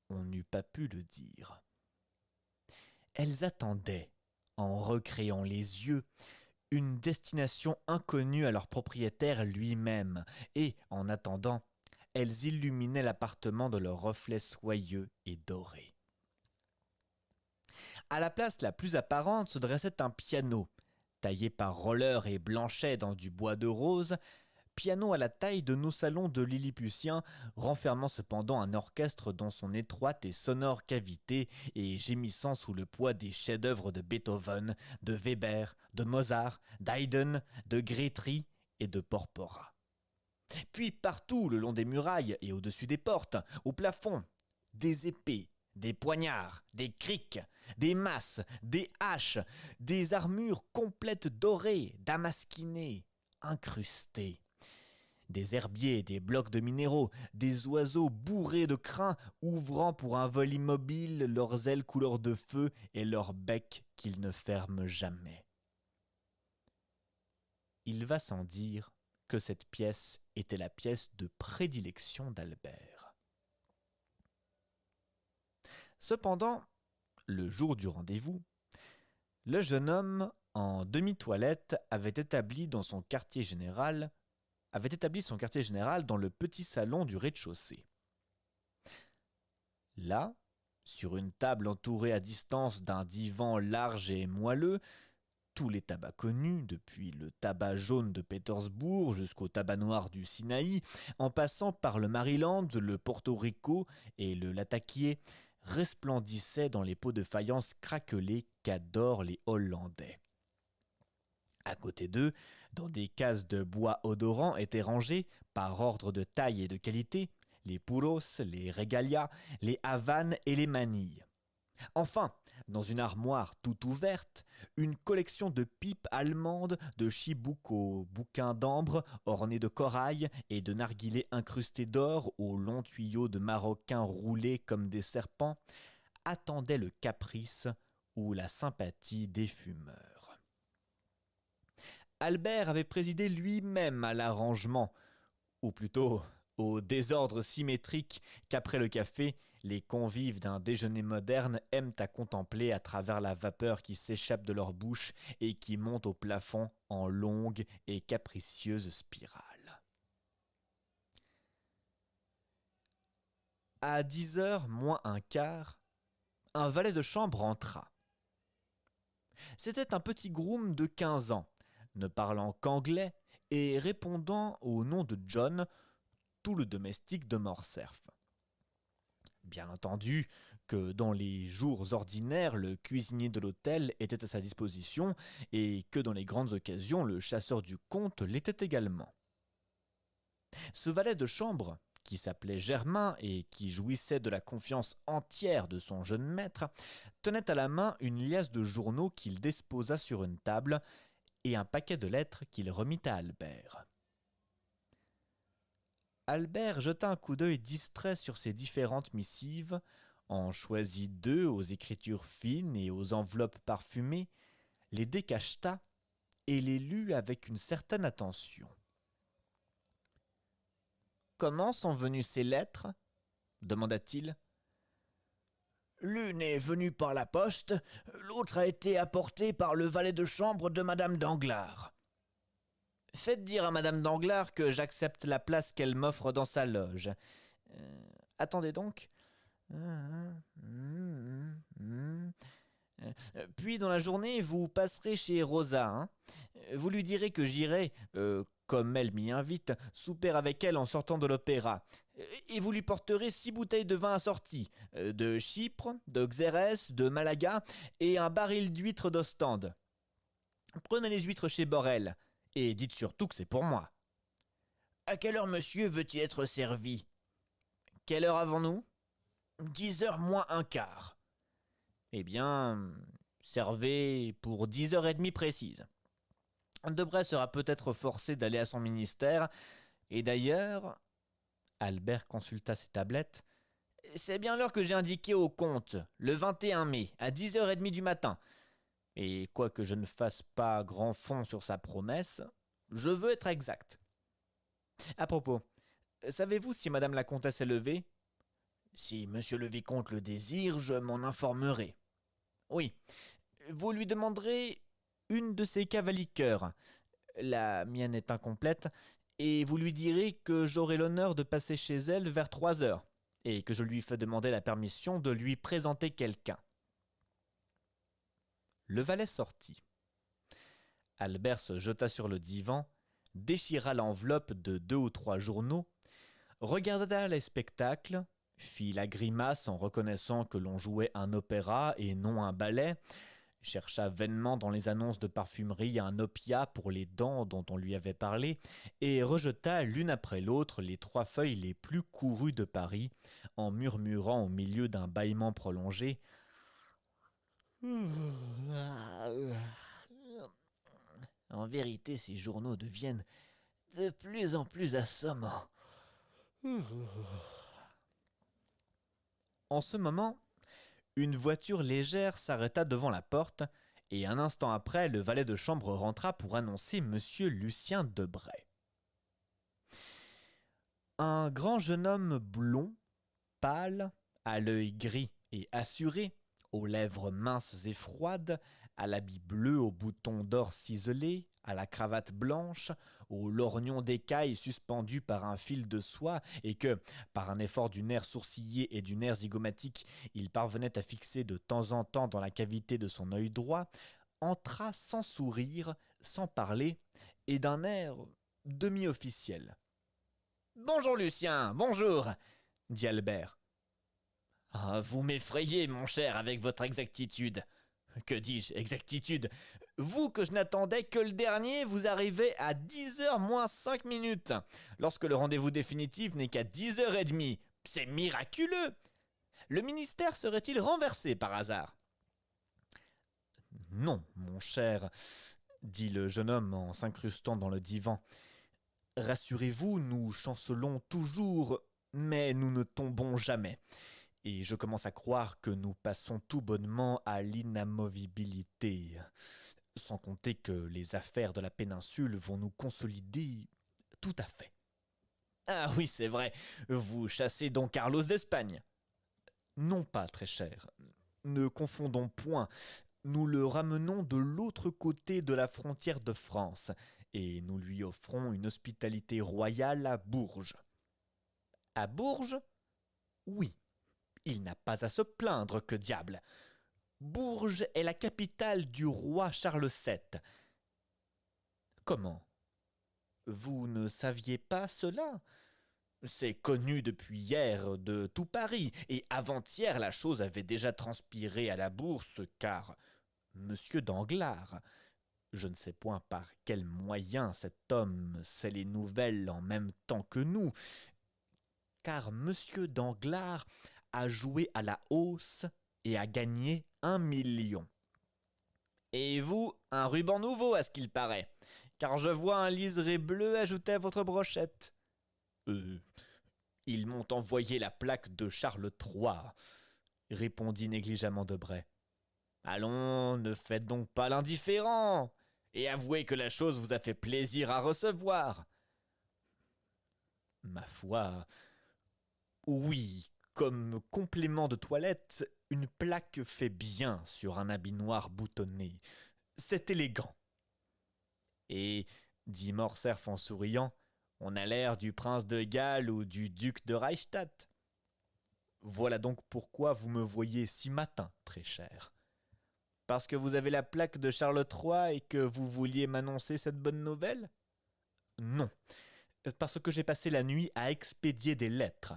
on n'eût pas pu le dire. Elles attendaient, en recréant les yeux, une destination inconnue à leur propriétaire lui-même, et, en attendant, elles illuminaient l'appartement de leurs reflets soyeux et dorés. À la place la plus apparente se dressait un piano, taillé par Roller et Blanchet dans du bois de rose, piano à la taille de nos salons de Lilliputien, renfermant cependant un orchestre dans son étroite et sonore cavité et gémissant sous le poids des chefs-d'œuvre de Beethoven, de Weber, de Mozart, d'Haydn, de Grétry et de Porpora. Puis partout le long des murailles et au-dessus des portes, au plafond, des épées, des poignards, des crics, des masses, des haches, des armures complètes dorées, damasquinées, incrustées. Des herbiers, des blocs de minéraux, des oiseaux bourrés de crins, ouvrant pour un vol immobile leurs ailes couleur de feu et leurs becs qu'ils ne ferment jamais. Il va sans dire que cette pièce était la pièce de prédilection d'Albert. Cependant, le jour du rendez-vous, le jeune homme, en demi-toilette, avait établi son quartier général dans le petit salon du rez-de-chaussée. Là, sur une table entourée à distance d'un divan large et moelleux, tous les tabacs connus, depuis le tabac jaune de Pétersbourg jusqu'au tabac noir du Sinaï, en passant par le Maryland, le Porto Rico et le Latakié, resplendissaient dans les pots de faïence craquelés qu'adorent les Hollandais. À côté d'eux, dans des cases de bois odorant, étaient rangés, par ordre de taille et de qualité, les puros, les regalia, les havanes et les manilles. Enfin, dans une armoire toute ouverte, une collection de pipes allemandes, de chibouks aux bouquins d'ambre ornés de corail et de narguilés incrustés d'or aux longs tuyaux de maroquin roulés comme des serpents, attendaient le caprice ou la sympathie des fumeurs. Albert avait présidé lui-même à l'arrangement, ou plutôt au désordre symétrique qu'après le café, les convives d'un déjeuner moderne aiment à contempler à travers la vapeur qui s'échappe de leur bouche et qui monte au plafond en longues et capricieuses spirales. À 10h moins un quart, un valet de chambre entra. C'était un petit groom de 15 ans, ne parlant qu'anglais et répondant au nom de John, tout le domestique de Morcerf. Bien entendu que dans les jours ordinaires, le cuisinier de l'hôtel était à sa disposition et que dans les grandes occasions, le chasseur du comte l'était également. Ce valet de chambre, qui s'appelait Germain et qui jouissait de la confiance entière de son jeune maître, tenait à la main une liasse de journaux qu'il déposa sur une table et un paquet de lettres qu'il remit à Albert. Albert jeta un coup d'œil distrait sur ces différentes missives, en choisit 2 aux écritures fines et aux enveloppes parfumées, les décacheta et les lut avec une certaine attention. « Comment sont venues ces lettres » demanda-t-il. « L'une est venue par la poste, l'autre a été apportée par le valet de chambre de Madame Danglars. » Faites dire à Madame Danglars que j'accepte la place qu'elle m'offre dans sa loge. Attendez donc. Puis dans la journée, vous passerez chez Rosa. Hein. Vous lui direz que j'irai, comme elle m'y invite, souper avec elle en sortant de l'opéra. Et vous lui porterez 6 bouteilles de vin assorties, de Chypre, de Xérès, de Malaga et un baril d'huîtres d'Ostende. Prenez les huîtres chez Borel. Et dites surtout que c'est pour moi. À quelle heure monsieur veut-il être servi? Quelle heure avons-nous? 10h moins un quart. Eh bien, servez pour 10h30 précises. Debray sera peut-être forcé d'aller à son ministère. Et d'ailleurs, Albert consulta ses tablettes. C'est bien l'heure que j'ai indiquée au comte, le 21 mai, à 10h30 du matin. Et quoique je ne fasse pas grand fond sur sa promesse, je veux être exact. À propos, savez-vous si madame la comtesse est levée? Si monsieur le vicomte le désire, je m'en informerai. Oui, vous lui demanderez une de ses cavaliqueurs. La mienne est incomplète, et vous lui direz que j'aurai l'honneur de passer chez elle vers 3 heures, et que je lui fais demander la permission de lui présenter quelqu'un. Le valet sortit. Albert se jeta sur le divan, déchira l'enveloppe de 2 ou 3 journaux, regarda les spectacles, fit la grimace en reconnaissant que l'on jouait un opéra et non un ballet, chercha vainement dans les annonces de parfumerie un opiat pour les dents dont on lui avait parlé, et rejeta l'une après l'autre les 3 feuilles les plus courues de Paris, en murmurant au milieu d'un bâillement prolongé « En vérité, ces journaux deviennent de plus en plus assommants. » En ce moment, une voiture légère s'arrêta devant la porte, et un instant après, le valet de chambre rentra pour annoncer monsieur Lucien Debray. Un grand jeune homme blond, pâle, à l'œil gris et assuré, aux lèvres minces et froides, à l'habit bleu aux boutons d'or ciselés, à la cravate blanche, au lorgnon d'écaille suspendu par un fil de soie, et que, par un effort du nerf sourcillé et du nerf zygomatique, il parvenait à fixer de temps en temps dans la cavité de son œil droit, entra sans sourire, sans parler, et d'un air demi-officiel. « Bonjour Lucien, bonjour !» dit Albert. « Ah, vous m'effrayez, mon cher, avec votre exactitude. » Que dis-je, exactitude? Vous que je n'attendais que le dernier, vous arrivez à 10h moins 5 minutes, lorsque le rendez-vous définitif n'est qu'à 10h30. C'est miraculeux! Le ministère serait-il renversé par hasard? Non, mon cher, dit le jeune homme en s'incrustant dans le divan. Rassurez-vous, nous chancelons toujours, mais nous ne tombons jamais. Et je commence à croire que nous passons tout bonnement à l'inamovibilité. Sans compter que les affaires de la péninsule vont nous consolider tout à fait. Ah oui, c'est vrai, vous chassez Don Carlos d'Espagne. Non pas, très cher. Ne confondons point. Nous le ramenons de l'autre côté de la frontière de France, et nous lui offrons une hospitalité royale à Bourges. À Bourges? Oui. Il n'a pas à se plaindre, que diable. Bourges est la capitale du roi Charles VII. Comment? Vous ne saviez pas cela? C'est connu depuis hier de tout Paris, et avant-hier la chose avait déjà transpiré à la bourse, car Monsieur Danglars, je ne sais point par quel moyen cet homme sait les nouvelles en même temps que nous, car Monsieur Danglars a joué à la hausse et a gagné 1 million. Et vous, un ruban nouveau à ce qu'il paraît, car je vois un liseré bleu ajouté à votre brochette. Ils m'ont envoyé la plaque de Charles III, répondit négligemment Debray. Allons, ne faites donc pas l'indifférent, et avouez que la chose vous a fait plaisir à recevoir. Ma foi, oui. Comme complément de toilette, une plaque fait bien sur un habit noir boutonné. C'est élégant. Et, dit Morcerf en souriant, on a l'air du prince de Galles ou du duc de Reichstadt. Voilà donc pourquoi vous me voyez si matin, très cher. Parce que vous avez la plaque de Charles III et que vous vouliez m'annoncer cette bonne nouvelle? Non, parce que j'ai passé la nuit à expédier des lettres.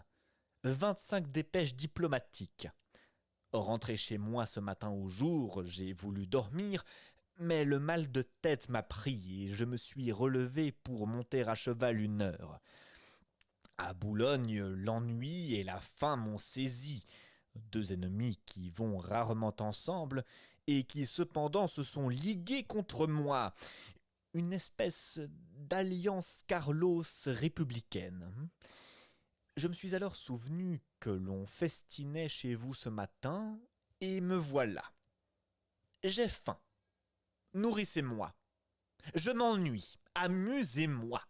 25 dépêches diplomatiques. Rentré chez moi ce matin au jour, j'ai voulu dormir, mais le mal de tête m'a pris et je me suis relevé pour monter à cheval 1 heure. À Boulogne, l'ennui et la faim m'ont saisi, 2 ennemis qui vont rarement ensemble et qui cependant se sont ligués contre moi. Une espèce d'alliance Carlos républicaine. Je me suis alors souvenu que l'on festinait chez vous ce matin, et me voilà. J'ai faim, Nourrissez-moi. Je m'ennuie. Amusez-moi.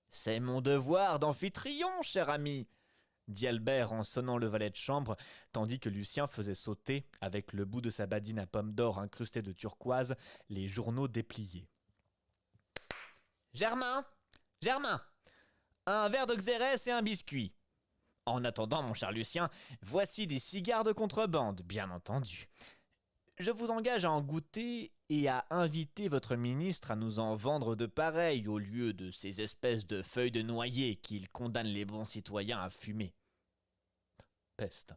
C'est mon devoir d'amphitryon, cher ami, dit Albert en sonnant le valet de chambre, tandis que Lucien faisait sauter, avec le bout de sa badine à pomme d'or incrustée de turquoise, les journaux dépliés. Germain, Germain, un verre de xérès et un biscuit. En attendant, mon cher Lucien, voici des cigares de contrebande, bien entendu. Je vous engage à en goûter et à inviter votre ministre à nous en vendre de pareils au lieu de ces espèces de feuilles de noyer qu'il condamne les bons citoyens à fumer. Peste,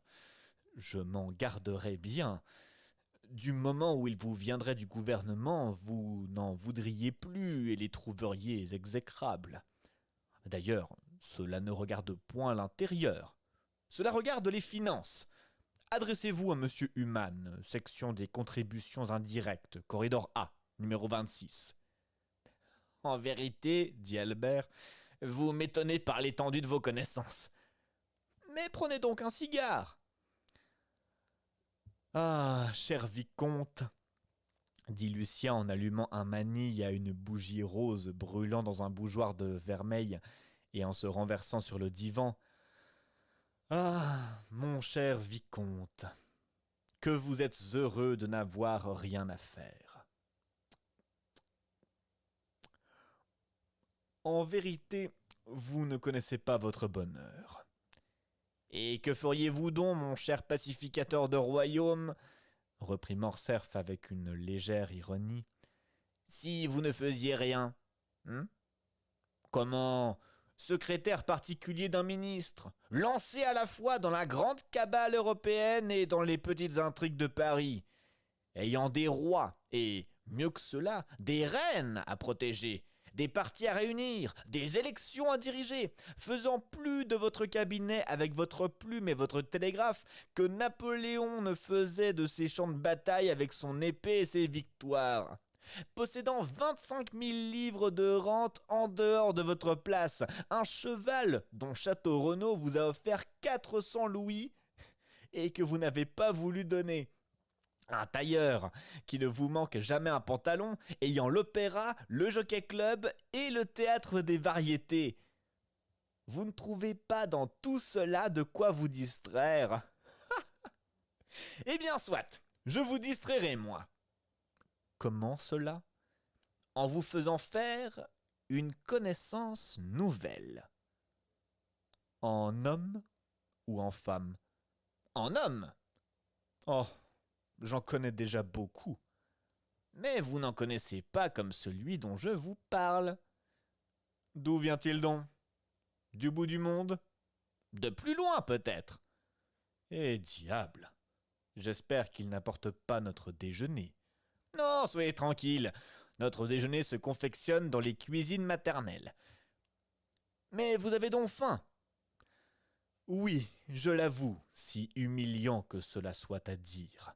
je m'en garderai bien. Du moment où ils vous viendraient du gouvernement, vous n'en voudriez plus et les trouveriez exécrables. D'ailleurs, cela ne regarde point l'intérieur. Cela regarde les finances. Adressez-vous à Monsieur Humann, section des contributions indirectes, corridor A, numéro 26. En vérité, dit Albert, vous m'étonnez par l'étendue de vos connaissances. Mais prenez donc un cigare. Ah, cher vicomte, dit Lucien en allumant un manille à une bougie rose brûlant dans un bougeoir de vermeil et en se renversant sur le divan. Ah, mon cher vicomte, que vous êtes heureux de n'avoir rien à faire. En vérité, vous ne connaissez pas votre bonheur. Et que feriez-vous donc, mon cher pacificateur de royaume, reprit Morcerf avec une légère ironie, si vous ne faisiez rien, Comment secrétaire particulier d'un ministre, lancé à la fois dans la grande cabale européenne et dans les petites intrigues de Paris, ayant des rois et, mieux que cela, des reines à protéger, des partis à réunir, des élections à diriger, faisant plus de votre cabinet avec votre plume et votre télégraphe que Napoléon ne faisait de ses champs de bataille avec son épée et ses victoires. Possédant 25 000 livres de rente en dehors de votre place, un cheval dont Château Renaud vous a offert 400 louis et que vous n'avez pas voulu donner, un tailleur qui ne vous manque jamais un pantalon, ayant l'opéra, le jockey-club et le théâtre des variétés. Vous ne trouvez pas dans tout cela de quoi vous distraire? Eh bien, soit, je vous distrairai, moi. Comment cela? En vous faisant faire une connaissance nouvelle. En homme ou en femme? En homme. Oh, j'en connais déjà beaucoup. Mais vous n'en connaissez pas comme celui dont je vous parle. D'où vient-il donc? Du bout du monde? De plus loin, peut-être. Eh diable! J'espère qu'il n'apporte pas notre déjeuner. Non, soyez tranquille. Notre déjeuner se confectionne dans les cuisines maternelles. Mais vous avez donc faim? Oui, je l'avoue, si humiliant que cela soit à dire.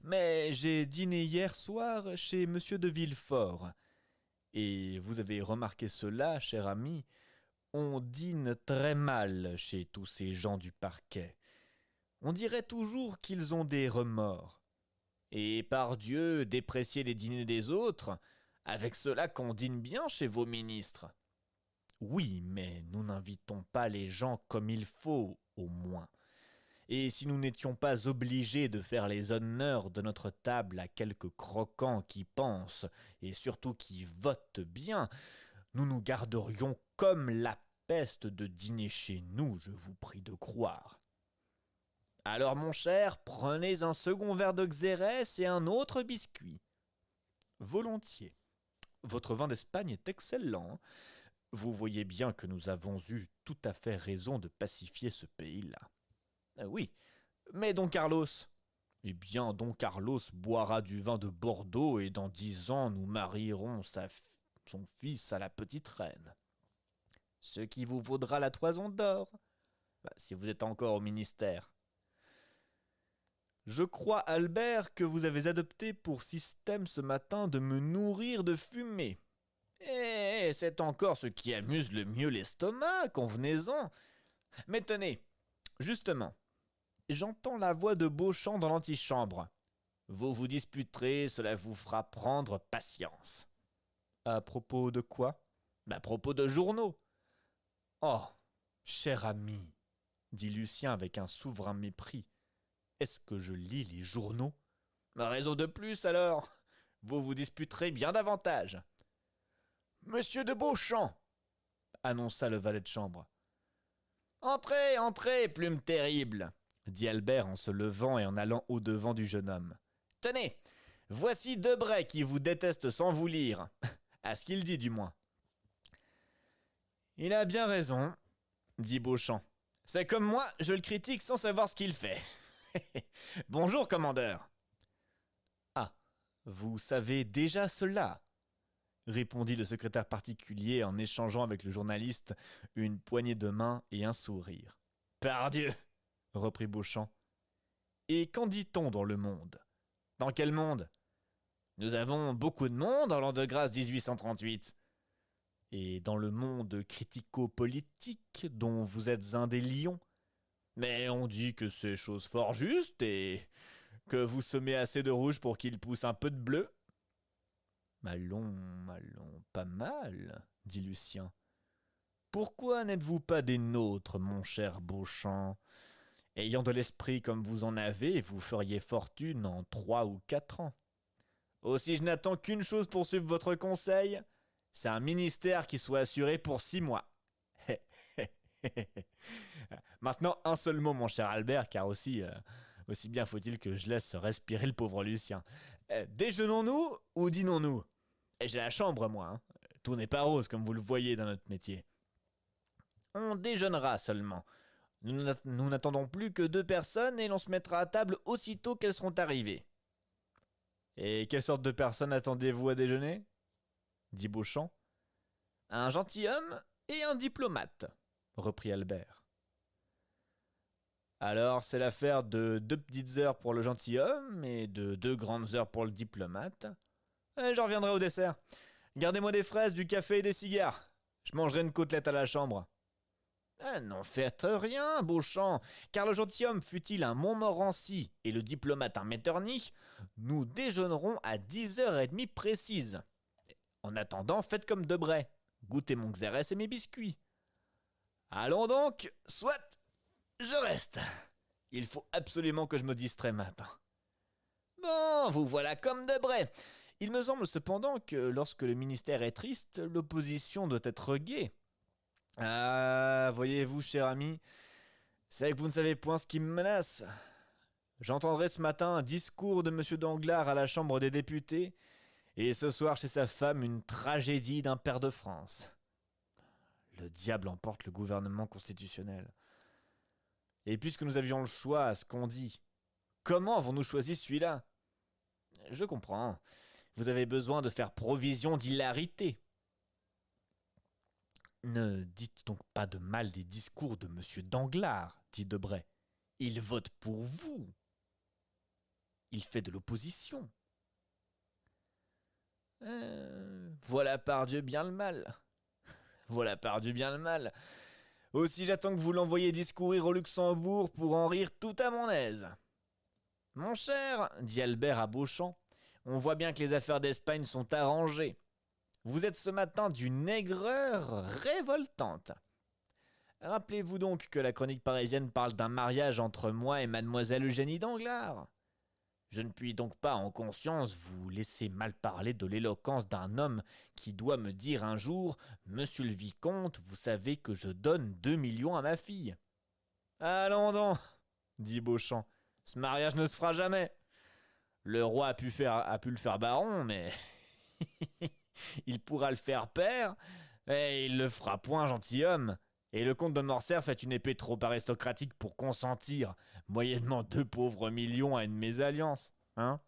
Mais j'ai dîné hier soir chez Monsieur de Villefort. Et vous avez remarqué cela, cher ami, on dîne très mal chez tous ces gens du parquet. On dirait toujours qu'ils ont des remords. Et par Dieu, déprécier les dîners des autres, avec cela qu'on dîne bien chez vos ministres. Oui, mais nous n'invitons pas les gens comme il faut, au moins. Et si nous n'étions pas obligés de faire les honneurs de notre table à quelques croquants qui pensent, et surtout qui votent bien, nous nous garderions comme la peste de dîner chez nous, je vous prie de croire. Alors, mon cher, prenez un second verre de xérès et un autre biscuit. Volontiers. Votre vin d'Espagne est excellent. Vous voyez bien que nous avons eu tout à fait raison de pacifier ce pays-là. Oui, mais Don Carlos? Eh bien, Don Carlos boira du vin de Bordeaux et dans 10 ans, nous marierons son fils à la petite reine. Ce qui vous vaudra la toison d'or, si vous êtes encore au ministère. Je crois, Albert, que vous avez adopté pour système ce matin de me nourrir de fumée. Eh, c'est encore ce qui amuse le mieux l'estomac, convenez-en. Mais tenez, justement, j'entends la voix de Beauchamp dans l'antichambre. Vous vous disputerez, cela vous fera prendre patience. À propos de quoi? À propos de journaux. Oh, cher ami, dit Lucien avec un souverain mépris. Est-ce que je lis les journaux? Raison de plus alors. Vous vous disputerez bien davantage. Monsieur de Beauchamp, annonça le valet de chambre. Entrez, entrez, plume terrible, dit Albert en se levant et en allant au-devant du jeune homme. Tenez, voici Debray qui vous déteste sans vous lire. À ce qu'il dit du moins. Il a bien raison, dit Beauchamp. C'est comme moi, je le critique sans savoir ce qu'il fait. Bonjour, commandeur. Ah, vous savez déjà cela, répondit le secrétaire particulier en échangeant avec le journaliste une poignée de main et un sourire. Pardieu, reprit Beauchamp. Et qu'en dit-on dans le monde? Dans quel monde? Nous avons beaucoup de monde en l'an de grâce 1838. Et dans le monde critico-politique dont vous êtes un des lions? Mais on dit que c'est chose fort juste et que vous semez assez de rouge pour qu'il pousse un peu de bleu. Allons, pas mal, dit Lucien. Pourquoi n'êtes-vous pas des nôtres, mon cher Beauchamp? Ayant de l'esprit comme vous en avez, vous feriez fortune en 3 ou 4 ans. Aussi, je n'attends qu'une chose pour suivre votre conseil, c'est un ministère qui soit assuré pour 6 mois. Maintenant, un seul mot, mon cher Albert, car aussi bien faut-il que je laisse respirer le pauvre Lucien. Déjeunons-nous ou dînons-nous? J'ai la chambre, moi. Hein. Tout n'est pas rose, comme vous le voyez dans notre métier. On déjeunera seulement. Nous n'attendons plus que 2 personnes et l'on se mettra à table aussitôt qu'elles seront arrivées. Et quelle sorte de personnes attendez-vous à déjeuner? Dit Beauchamp. Un gentilhomme et un diplomate, reprit Albert. Alors c'est l'affaire de 2 petites heures pour le gentilhomme et de 2 grandes heures pour le diplomate. J'en reviendrai au dessert. Gardez-moi des fraises, du café et des cigares. Je mangerai une côtelette à la chambre. N'en faites rien, Beauchamp, car le gentilhomme fût-il un Montmorency et le diplomate un Metternich, nous déjeunerons à 10h30 précises. En attendant, faites comme Debray. Goûtez mon xérès et mes biscuits. Allons donc, soit, je reste. Il faut absolument que je me distrais matin. Bon, vous voilà comme Debray. Il me semble cependant que lorsque le ministère est triste, l'opposition doit être gaie. Ah, voyez-vous, cher ami, c'est que vous ne savez point ce qui me menace. J'entendrai ce matin un discours de M. Danglars à la Chambre des députés, et ce soir chez sa femme une tragédie d'un pair de France. Le diable emporte le gouvernement constitutionnel. Et puisque nous avions le choix à ce qu'on dit, comment avons-nous choisi celui-là? Je comprends. Vous avez besoin de faire provision d'hilarité. Ne dites donc pas de mal des discours de M. Danglars, dit Debray. Il vote pour vous. Il fait de l'opposition. Voilà pardieu bien le mal. Voilà pardieu bien le mal. Aussi j'attends que vous l'envoyiez discourir au Luxembourg pour en rire tout à mon aise. Mon cher, dit Albert à Beauchamp, on voit bien que les affaires d'Espagne sont arrangées. Vous êtes ce matin d'une aigreur révoltante. Rappelez-vous donc que la chronique parisienne parle d'un mariage entre moi et mademoiselle Eugénie Danglars. Je ne puis donc pas, en conscience, vous laisser mal parler de l'éloquence d'un homme qui doit me dire un jour « Monsieur le vicomte, vous savez que je donne 2 millions à ma fille. » Allons donc, dit Beauchamp, ce mariage ne se fera jamais. Le roi a pu le faire baron, mais il pourra le faire père, et il le fera point gentilhomme. Et le comte de Morcerf est une épée trop aristocratique pour consentir, moyennement 2 pauvres millions, à une mésalliance, hein?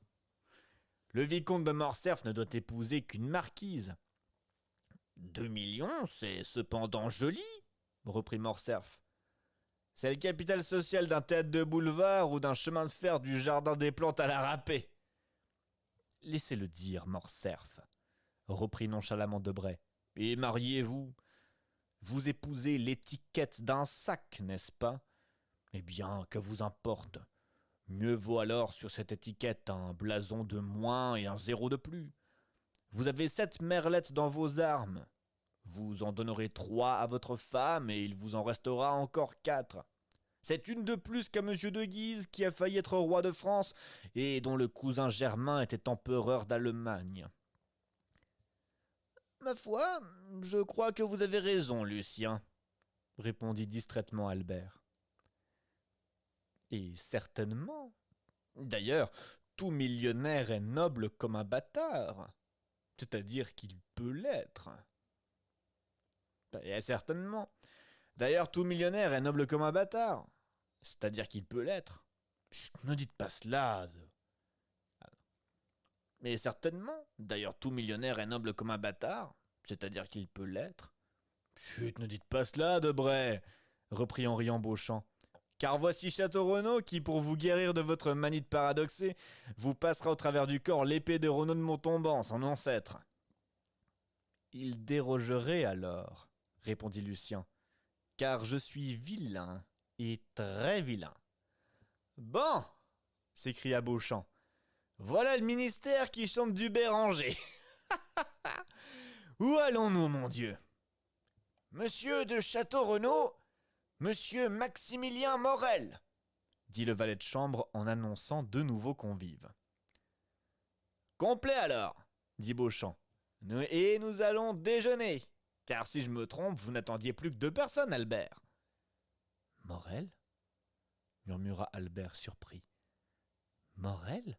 Le vicomte de Morcerf ne doit épouser qu'une marquise. 2 millions, c'est cependant joli, reprit Morcerf. C'est le capital social d'un théâtre de boulevard ou d'un chemin de fer du jardin des plantes à la râpée. Laissez-le dire, Morcerf, reprit nonchalamment Debray. Et mariez-vous. Vous épousez l'étiquette d'un sac, n'est-ce pas? Eh bien, que vous importe? Mieux vaut alors sur cette étiquette un blason de moins et un 0 de plus. Vous avez 7 merlettes dans vos armes. Vous en donnerez 3 à votre femme et il vous en restera encore 4. C'est une de plus qu'à Monsieur de Guise qui a failli être roi de France et dont le cousin Germain était empereur d'Allemagne. Ma foi, je crois que vous avez raison, Lucien, répondit distraitement Albert. Et certainement. D'ailleurs, tout millionnaire est noble comme un bâtard, c'est-à-dire qu'il peut l'être. Et certainement. D'ailleurs, tout millionnaire est noble comme un bâtard, c'est-à-dire qu'il peut l'être. Chut, ne dites pas cela. Mais certainement. D'ailleurs, tout millionnaire est noble comme un bâtard, c'est-à-dire qu'il peut l'être. Chut, ne dites pas cela, Debray, reprit en riant Beauchamp. Car voici Château Renaud qui, pour vous guérir de votre manie de paradoxer, vous passera au travers du corps l'épée de Renaud de Montauban, son ancêtre. Il dérogerait alors, répondit Lucien, car je suis vilain et très vilain. Bon, s'écria Beauchamp, voilà le ministère qui chante du Béranger. Où allons-nous, mon Dieu? Monsieur de Château Renaud, Monsieur Maximilien Morel, dit le valet de chambre en annonçant 2 nouveaux convives. Complet alors, dit Beauchamp, et nous allons déjeuner, car si je me trompe, vous n'attendiez plus que 2 personnes, Albert. Morel? Murmura Albert surpris. Morel?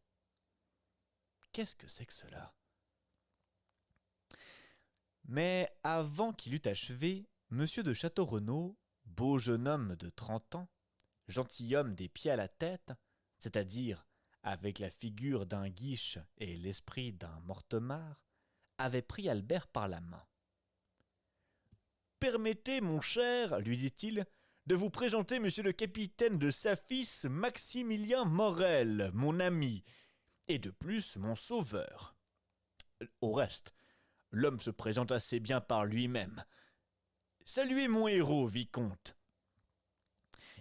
Qu'est-ce que c'est que cela? Mais avant qu'il eût achevé, Monsieur de Château Renaud, beau jeune homme de 30 ans, gentilhomme des pieds à la tête, c'est-à-dire avec la figure d'un Guiche et l'esprit d'un Mortemart, avait pris Albert par la main. « Permettez, mon cher, lui dit-il, de vous présenter monsieur le capitaine de Saphis, Maximilien Morel, mon ami, et de plus mon sauveur. Au reste, l'homme se présente assez bien par lui-même. Saluez mon héros, vicomte. »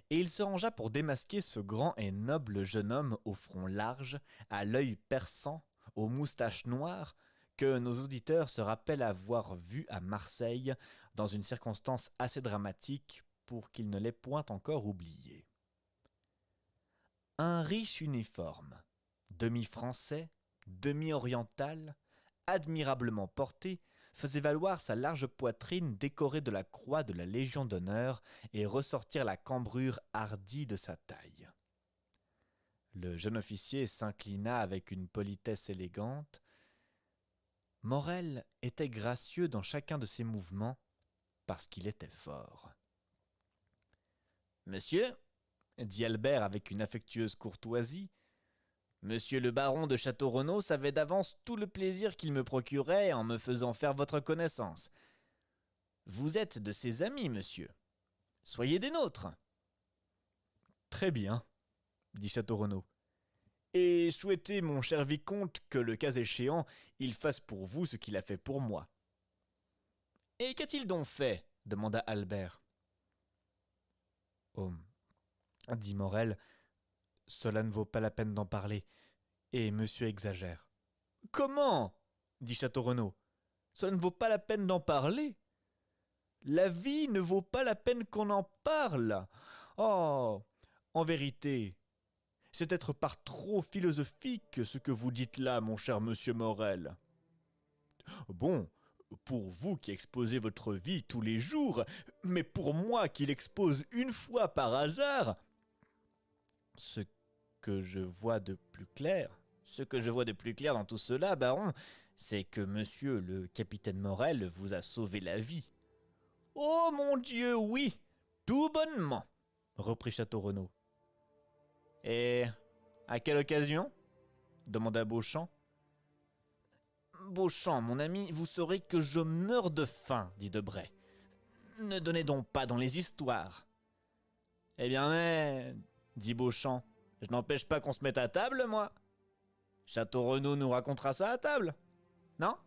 Et il se rangea pour démasquer ce grand et noble jeune homme au front large, à l'œil perçant, aux moustaches noires, que nos auditeurs se rappellent avoir vu à Marseille dans une circonstance assez dramatique pour qu'ils ne l'aient point encore oublié. Un riche uniforme, demi-français, demi-oriental, admirablement porté, faisait valoir sa large poitrine décorée de la croix de la Légion d'honneur et ressortir la cambrure hardie de sa taille. Le jeune officier s'inclina avec une politesse élégante. Morel était gracieux dans chacun de ses mouvements parce qu'il était fort. « Monsieur, » dit Albert avec une affectueuse courtoisie, « Monsieur le baron de Château Renaud savait d'avance tout le plaisir qu'il me procurait en me faisant faire votre connaissance. Vous êtes de ses amis, monsieur. Soyez des nôtres. » « Très bien, » dit Château Renaud. « Et souhaitez, mon cher vicomte, que le cas échéant, il fasse pour vous ce qu'il a fait pour moi. »« Et qu'a-t-il donc fait ?» demanda Albert. « Oh, dit Morel, cela ne vaut pas la peine d'en parler, et monsieur exagère. »« Comment ?» dit Château Renaud. « Cela ne vaut pas la peine d'en parler ? La vie ne vaut pas la peine qu'on en parle. Oh, en vérité, c'est être par trop philosophique ce que vous dites là, mon cher monsieur Morel. Bon, pour vous qui exposez votre vie tous les jours, mais pour moi qui l'expose une fois par hasard, ce que je vois de plus clair dans tout cela, baron, c'est que monsieur le capitaine Morel vous a sauvé la vie. »« Oh mon Dieu, oui, tout bonnement, » reprit Château Renaud. « Et à quelle occasion ?» demanda Beauchamp. « Beauchamp, mon ami, vous saurez que je meurs de faim, dit Debray. Ne donnez donc pas dans les histoires. »« Eh bien, mais, dit Beauchamp, je n'empêche pas qu'on se mette à table, moi. Château Renaud nous racontera ça à table, non ? »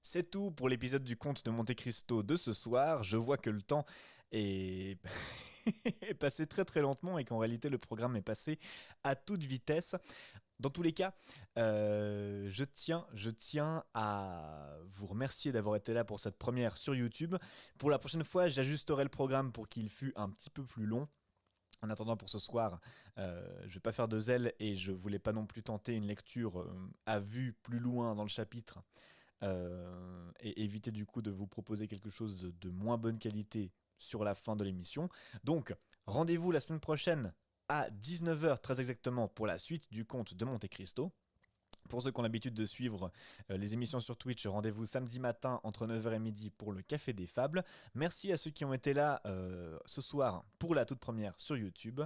C'est tout pour l'épisode du Comte de Monte Cristo de ce soir. Je vois que le temps est... est passé très très lentement et qu'en réalité le programme est passé à toute vitesse. Dans tous les cas, je tiens à vous remercier d'avoir été là pour cette première sur YouTube. Pour la prochaine fois, j'ajusterai le programme pour qu'il fût un petit peu plus long. En attendant, pour ce soir, je vais pas faire de zèle et je voulais pas non plus tenter une lecture à vue plus loin dans le chapitre et éviter du coup de vous proposer quelque chose de moins bonne qualité sur la fin de l'émission. Donc, rendez-vous la semaine prochaine à 19h très exactement pour la suite du Comte de Monte Cristo. Pour ceux qui ont l'habitude de suivre les émissions sur Twitch, rendez-vous samedi matin entre 9h et midi pour le Café des Fables. Merci à ceux qui ont été là ce soir pour la toute première sur YouTube.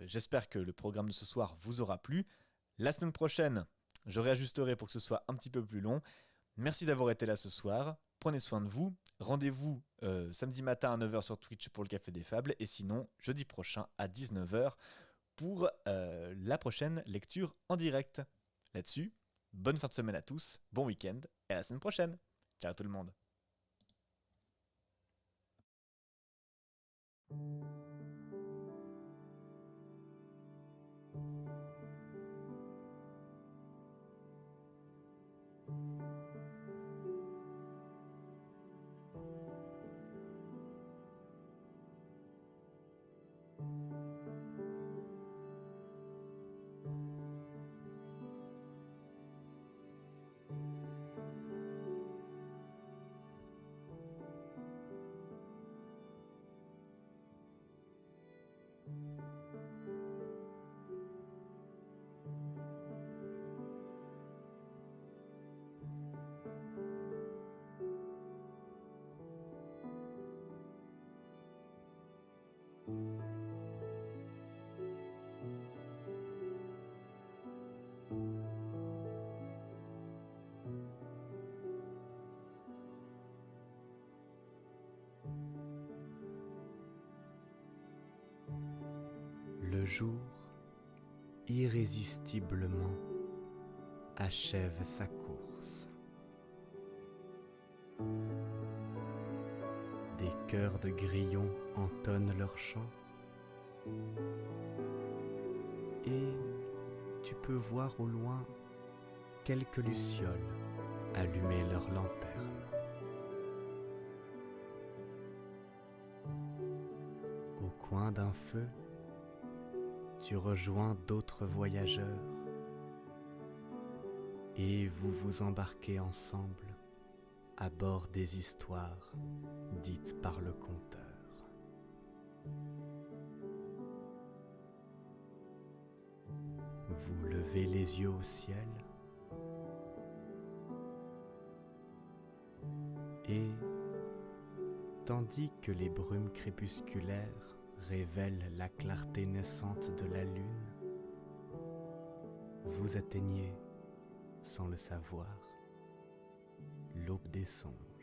J'espère que le programme de ce soir vous aura plu. La semaine prochaine, je réajusterai pour que ce soit un petit peu plus long. Merci d'avoir été là ce soir. Prenez soin de vous. Rendez-vous samedi matin à 9h sur Twitch pour le Café des Fables. Et sinon, jeudi prochain à 19h pour la prochaine lecture en direct. Là-dessus, bonne fin de semaine à tous, bon week-end et à la semaine prochaine. Ciao tout le monde. Le jour, irrésistiblement, achève sa course. Des chœurs de grillons entonnent leur chant. Et tu peux voir au loin quelques lucioles allumer leurs lanternes. Au coin d'un feu, tu rejoins d'autres voyageurs et vous vous embarquez ensemble à bord des histoires dites par le conteur. Vous levez les yeux au ciel et, tandis que les brumes crépusculaires révèlent la clarté naissante de la lune, vous atteignez, sans le savoir, l'aube des songes.